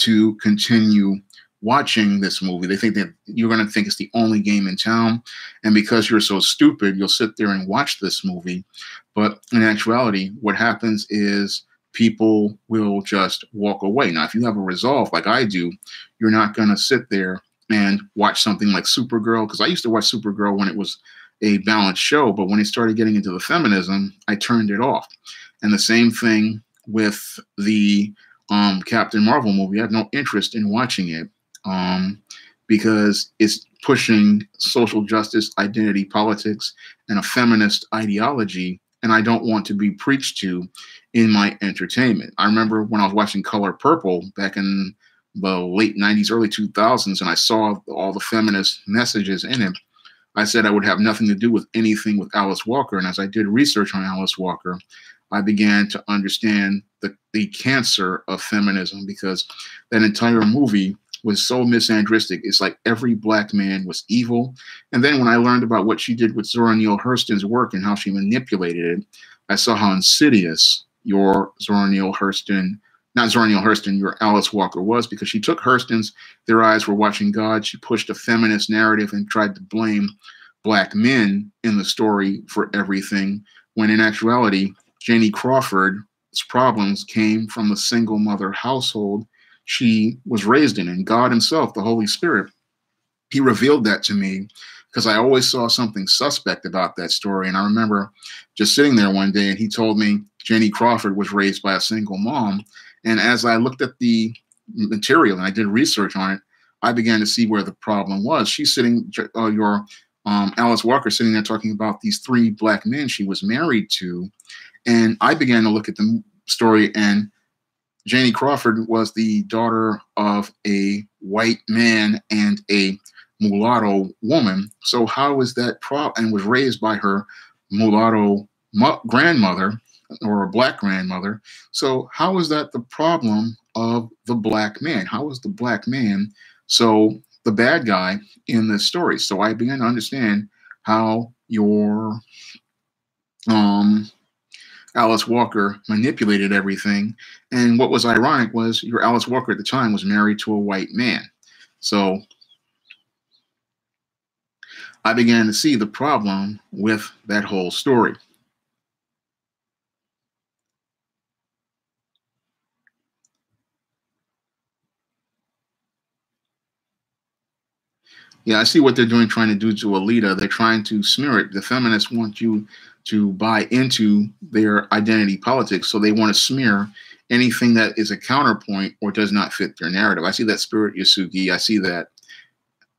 to continue watching this movie. They think that you're going to think it's the only game in town. And because you're so stupid, you'll sit there and watch this movie. But in actuality, what happens is people will just walk away. Now, if you have a resolve like I do, you're not going to sit there and watch something like Supergirl, because I used to watch Supergirl when it was a balanced show, but when it started getting into the feminism, I turned it off. And the same thing with the Captain Marvel movie. I have no interest in watching it because it's pushing social justice, identity politics, and a feminist ideology, and I don't want to be preached to in my entertainment. I remember when I was watching Color Purple back in the late 90s, early 2000s, and I saw all the feminist messages in it. I said I would have nothing to do with anything with Alice Walker. And as I did research on Alice Walker, I began to understand the cancer of feminism, because that entire movie was so misandristic. It's like every black man was evil. And then when I learned about what she did with Zora Neale Hurston's work and how she manipulated it, I saw how insidious your Zora Neale Hurston, not Zora Neale Hurston, your Alice Walker was, because she took Hurston's Their Eyes Were Watching God. She pushed a feminist narrative and tried to blame black men in the story for everything, when in actuality, Janie Crawford's problems came from the single mother household she was raised in. And God himself, the Holy Spirit, he revealed that to me, because I always saw something suspect about that story. And I remember just sitting there one day and he told me Janie Crawford was raised by a single mom. And as I looked at the material and I did research on it, I began to see where the problem was. She's sitting, your Alice Walker sitting there talking about these three black men she was married to. And I began to look at the story, and Janie Crawford was the daughter of a white man and a mulatto woman. So how is that problem? And was raised by her mulatto grandmother or a black grandmother. So how is that the problem of the black man? How is the black man so the bad guy in this story? So I began to understand how your Alice Walker manipulated everything. And what was ironic was your Alice Walker at the time was married to a white man. So I began to see the problem with that whole story. Yeah, I see what they're doing, trying to do to Alita. They're trying to smear it. The feminists want you to buy into their identity politics, so they want to smear anything that is a counterpoint or does not fit their narrative. I see that Spirit Yasugi. I see that.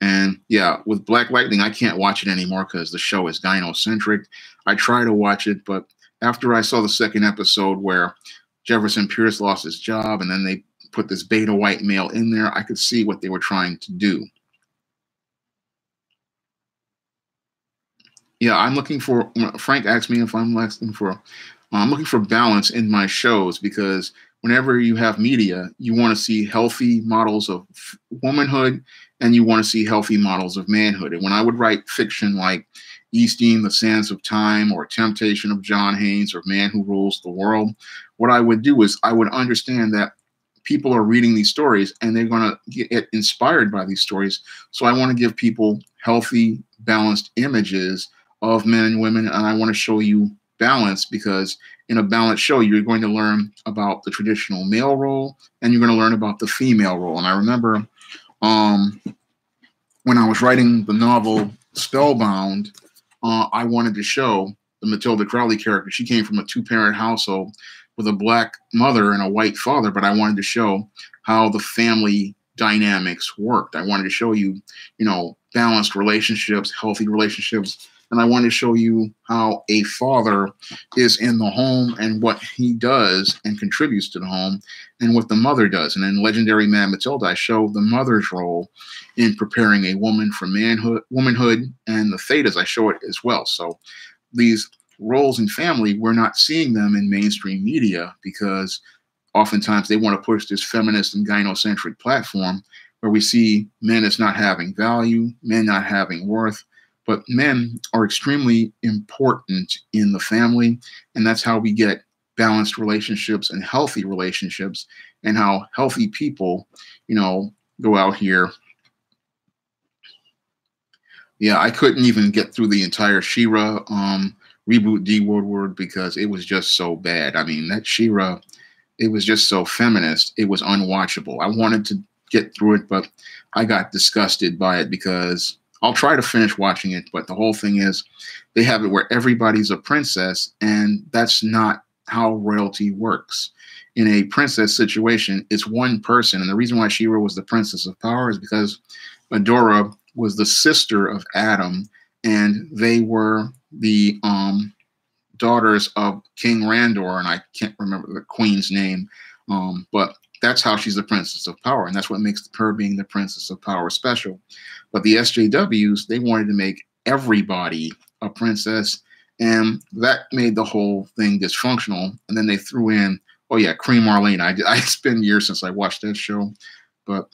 And yeah, with Black Lightning, I can't watch it anymore because the show is gynocentric. I try to watch it, but after I saw the second episode where Jefferson Pierce lost his job and then they put this beta white male in there, I could see what they were trying to do. Yeah, I'm looking for. Frank asked me if I'm looking for balance in my shows because whenever you have media, you want to see healthy models of womanhood and you want to see healthy models of manhood. And when I would write fiction like Easting, The Sands of Time, or Temptation of John Haynes, or Man Who Rules the World, what I would do is I would understand that people are reading these stories and they're going to get inspired by these stories. So I want to give people healthy, balanced images of men and women, and I want to show you balance because in a balanced show, you're going to learn about the traditional male role and you're going to learn about the female role. And I remember when I was writing the novel Spellbound, I wanted to show the Matilda Crowley character. She came from a two-parent household with a black mother and a white father, but I wanted to show how the family dynamics worked. I wanted to show you, balanced relationships, healthy relationships, and I wanted to show you how a father is in the home and what he does and contributes to the home and what the mother does. And in Legendary Mad Matilda, I show the mother's role in preparing a woman for womanhood, and the thetas, I show it as well. So these roles in family, we're not seeing them in mainstream media because oftentimes they want to push this feminist and gynocentric platform where we see men as not having value, men not having worth, but men are extremely important in the family. And that's how we get balanced relationships and healthy relationships and how healthy people, go out here. Yeah, I couldn't even get through the entire She-Ra reboot D Woodward because it was just so bad. I mean, that She-Ra, it was just so feminist. It was unwatchable. I wanted to get through it, but I got disgusted by it because I'll try to finish watching it, but the whole thing is they have it where everybody's a princess, and that's not how royalty works. In a princess situation, it's one person, and the reason why She-Ra was the princess of power is because Adora was the sister of Adam, and they were the daughters of King Randor, and I can't remember the queen's name, but that's how she's the princess of power, and that's what makes her being the princess of power special. But the SJWs, they wanted to make everybody a princess, and that made the whole thing dysfunctional. And then they threw in, oh yeah, Cream Marlene. It's been years since I watched that show, but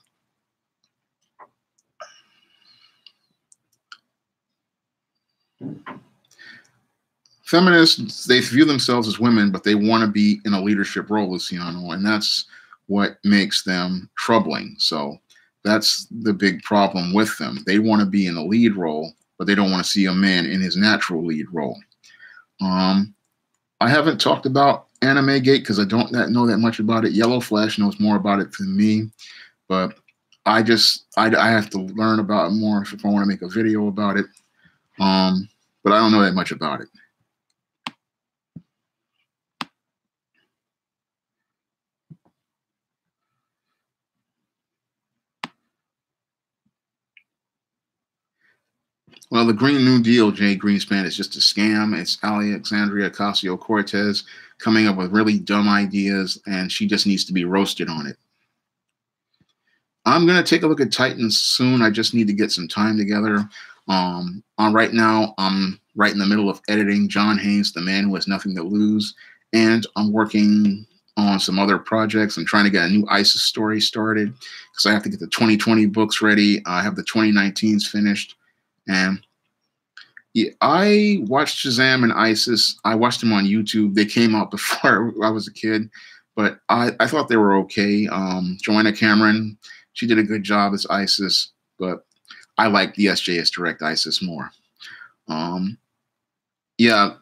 feminists, they view themselves as women, but they want to be in a leadership role, Luciano, and that's what makes them troubling. So that's the big problem with them. They want to be in a lead role, but they don't want to see a man in his natural lead role. I haven't talked about Anime Gate because I don't know that much about it. Yellow Flash knows more about it than me, but I have to learn about it more if I want to make a video about it. But I don't know that much about it. Well, the Green New Deal, Jay Greenspan, is just a scam. It's Alexandria Ocasio-Cortez coming up with really dumb ideas, and she just needs to be roasted on it. I'm going to take a look at Titans soon. I just need to get some time together. Right now, I'm right in the middle of editing John Haynes, The Man Who Has Nothing to Lose, and I'm working on some other projects. I'm trying to get a new ISIS story started because I have to get the 2020 books ready. I have the 2019s finished. And yeah, I watched Shazam and ISIS. I watched them on YouTube. They came out before I was a kid, but I thought they were okay. Joanna Cameron, she did a good job as ISIS, but I like the SJS Direct ISIS more. Yeah,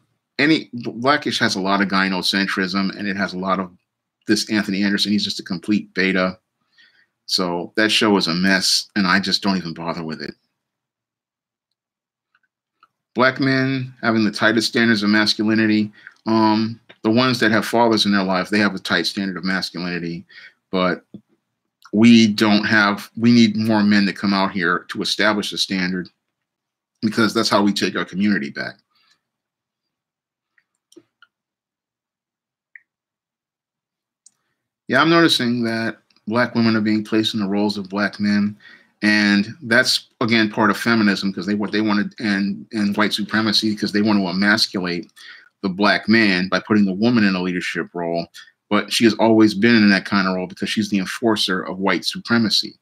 Blackish has a lot of gynocentrism, and it has a lot of this Anthony Anderson. He's just a complete beta. So that show is a mess, and I just don't even bother with it. Black men having the tightest standards of masculinity. The ones that have fathers in their life, they have a tight standard of masculinity, but we need more men to come out here to establish a standard, because that's how we take our community back. Yeah, I'm noticing that Black women are being placed in the roles of Black men, and that's again part of feminism, because what they wanted, and white supremacy, because they want to emasculate the Black man by putting the woman in a leadership role. But she has always been in that kind of role because she's the enforcer of white supremacy,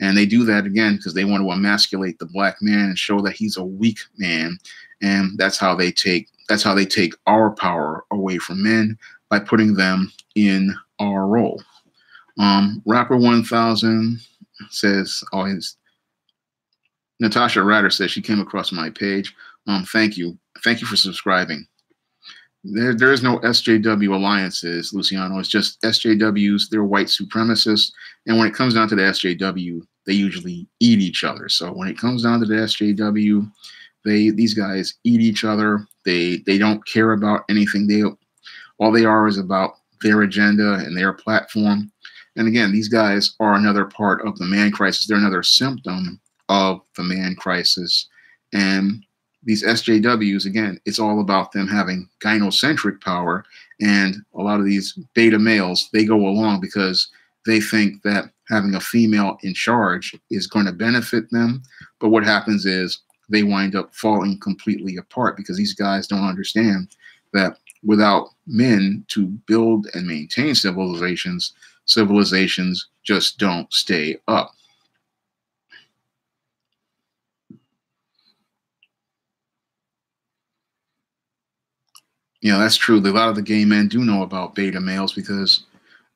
and they do that again because they want to emasculate the Black man and show that he's a weak man, and that's how they take our power away from men, by putting them in our role. Rapper 1000 says, Natasha Ratter says she came across my page. Thank you for subscribing. There is no SJW alliances, Luciano. It's just SJWs. They're white supremacists, and when it comes down to the SJW, they usually eat each other. So when it comes down to the SJW, these guys eat each other. They don't care about anything. All they are is about their agenda and their platform. And again, these guys are another part of the man crisis. They're another symptom of the man crisis. And these SJWs, again, it's all about them having gynocentric power. And a lot of these beta males, they go along because they think that having a female in charge is going to benefit them. But what happens is they wind up falling completely apart, because these guys don't understand that without men to build and maintain civilizations just don't stay up. Yeah, that's true. A lot of the gay men do know about beta males because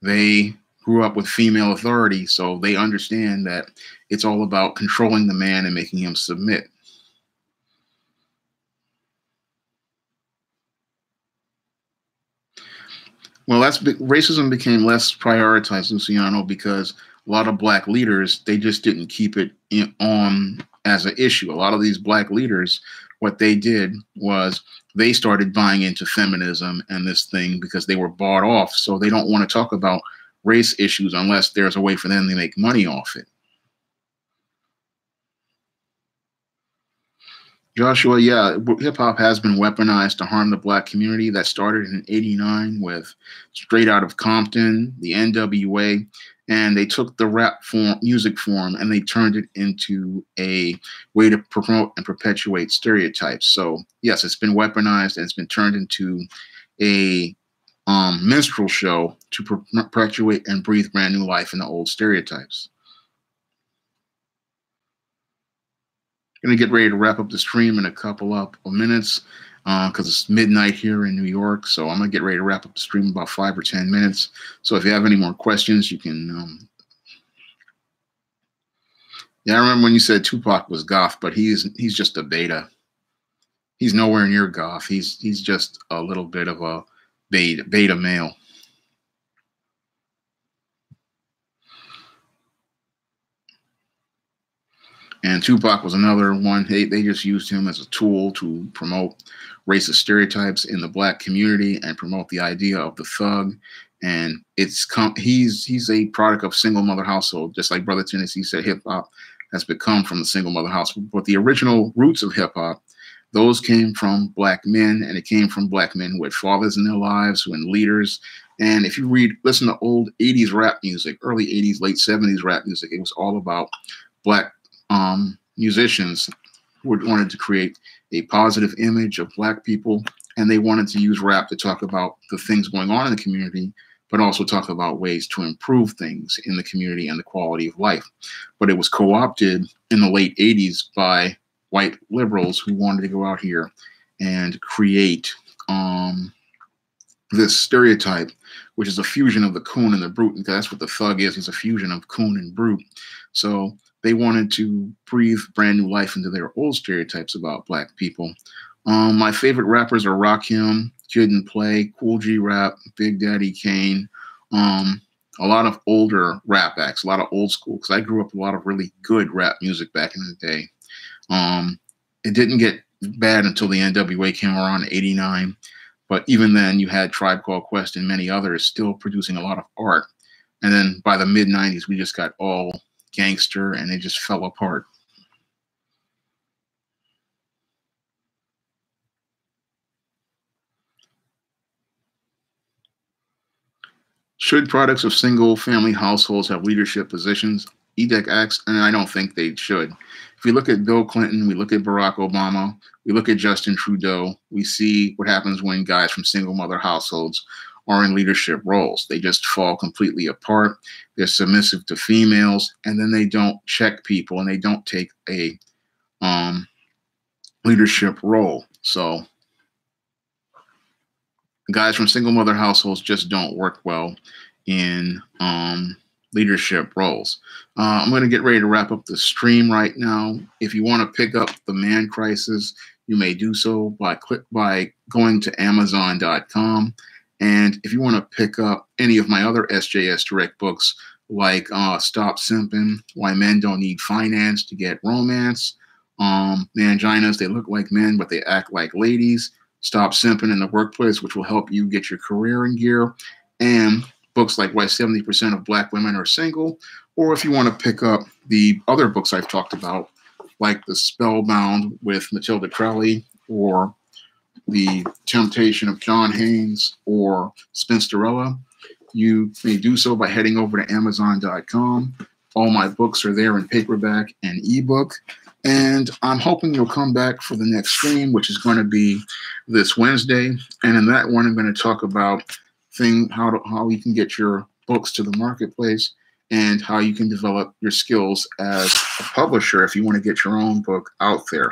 they grew up with female authority, so they understand that it's all about controlling the man and making him submit. Well, racism became less prioritized, Luciano, because a lot of Black leaders, they just didn't keep it on as an issue. A lot of these Black leaders, what they did was they started buying into feminism and this thing because they were bought off. So they don't want to talk about race issues unless there's a way for them to make money off it. Joshua, yeah, hip hop has been weaponized to harm the Black community. That started in '89 with Straight Out of Compton, the NWA, and they took the rap music form, and they turned it into a way to promote and perpetuate stereotypes. So yes, it's been weaponized, and it's been turned into a minstrel show to perpetuate and breathe brand new life in the old stereotypes. Going to get ready to wrap up the stream in a couple of minutes because it's midnight here in New York. So I'm going to get ready to wrap up the stream in about 5 or 10 minutes. So if you have any more questions, you can. Yeah, I remember when you said Tupac was goth, but he's just a beta. He's nowhere near goth. He's just a little bit of a beta male. And Tupac was another one. They just used him as a tool to promote racist stereotypes in the Black community and promote the idea of the thug. And he's a product of single mother household, just like Brother Tennessee said. Hip hop has become from the single mother household. But the original roots of hip hop, those came from black men, and it came from black men who had fathers in their lives, who were leaders. And if you listen to old 80s rap music, early 80s, late 70s rap music, it was all about black musicians who wanted to create a positive image of black people, and they wanted to use rap to talk about the things going on in the community, but also talk about ways to improve things in the community and the quality of life. But it was co-opted in the late 80s by white liberals who wanted to go out here and create this stereotype, which is a fusion of the coon and the brute, because that's what the thug is. He's a fusion of coon and brute. So they wanted to breathe brand new life into their old stereotypes about black people. My favorite rappers are Rakim, Kid and Play, Cool G Rap, Big Daddy Kane, a lot of older rap acts, a lot of old school, because I grew up with a lot of really good rap music back in the day. It didn't get bad until the NWA came around in '89, but even then you had Tribe Called Quest and many others still producing a lot of art. And then by the mid-'90s, we just got all gangster and it just fell apart. Should products of single-family households have leadership positions? EDEC asks, and I don't think they should. If we look at Bill Clinton, we look at Barack Obama, we look at Justin Trudeau, we see what happens when guys from single-mother households are in leadership roles. They just fall completely apart. They're submissive to females, and then they don't check people, and they don't take a leadership role. So guys from single mother households just don't work well in leadership roles. I'm going to get ready to wrap up the stream right now. If you want to pick up The Man Crisis, you may do so by going to Amazon.com. And if you want to pick up any of my other SJS Direct books, like Stop Simping, Why Men Don't Need Finance to Get Romance, Manginas, They Look Like Men, but They Act Like Ladies, Stop Simping in the Workplace, which will help you get your career in gear, and books like Why 70% of Black Women Are Single, or if you want to pick up the other books I've talked about, like The Spellbound with Matilda Crowley, or The Temptation of John Haynes, or Spinsterella, you may do so by heading over to Amazon.com. All my books are there in paperback and ebook. And I'm hoping you'll come back for the next stream, which is going to be this Wednesday. And in that one, I'm going to talk about how you can get your books to the marketplace and how you can develop your skills as a publisher if you want to get your own book out there.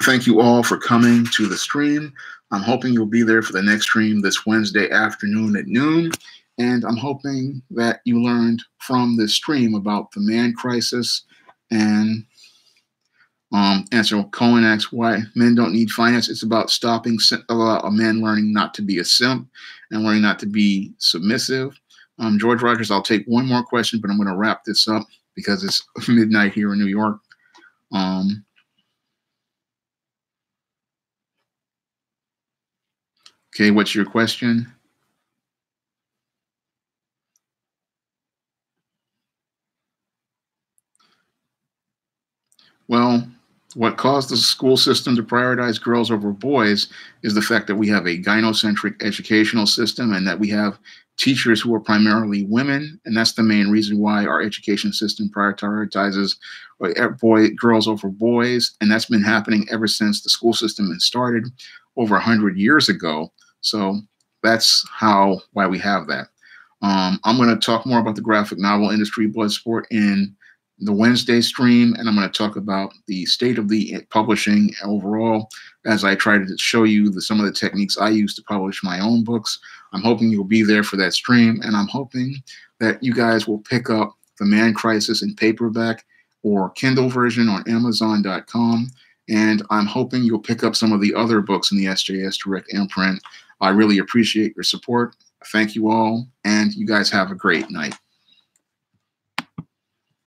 Thank you all for coming to the stream. I'm hoping you'll be there for the next stream this Wednesday afternoon at noon. And I'm hoping that you learned from this stream about the man crisis. And answer Cohen asks why men don't need finance. It's about stopping a man learning not to be a simp and learning not to be submissive. George Rogers, I'll take one more question, but I'm going to wrap this up because it's midnight here in New York. Okay, what's your question? Well, what caused the school system to prioritize girls over boys is the fact that we have a gynocentric educational system and that we have teachers who are primarily women. And that's the main reason why our education system prioritizes girls over boys. And that's been happening ever since the school system has started over 100 years ago. So that's why we have that. I'm going to talk more about the graphic novel industry, Bloodsport, in the Wednesday stream, and I'm going to talk about the state of the publishing overall as I try to show you some of the techniques I use to publish my own books. I'm hoping you'll be there for that stream, and I'm hoping that you guys will pick up The Man Crisis in paperback or Kindle version on Amazon.com, and I'm hoping you'll pick up some of the other books in the SJS Direct imprint. I really appreciate your support. Thank you all, and you guys have a great night.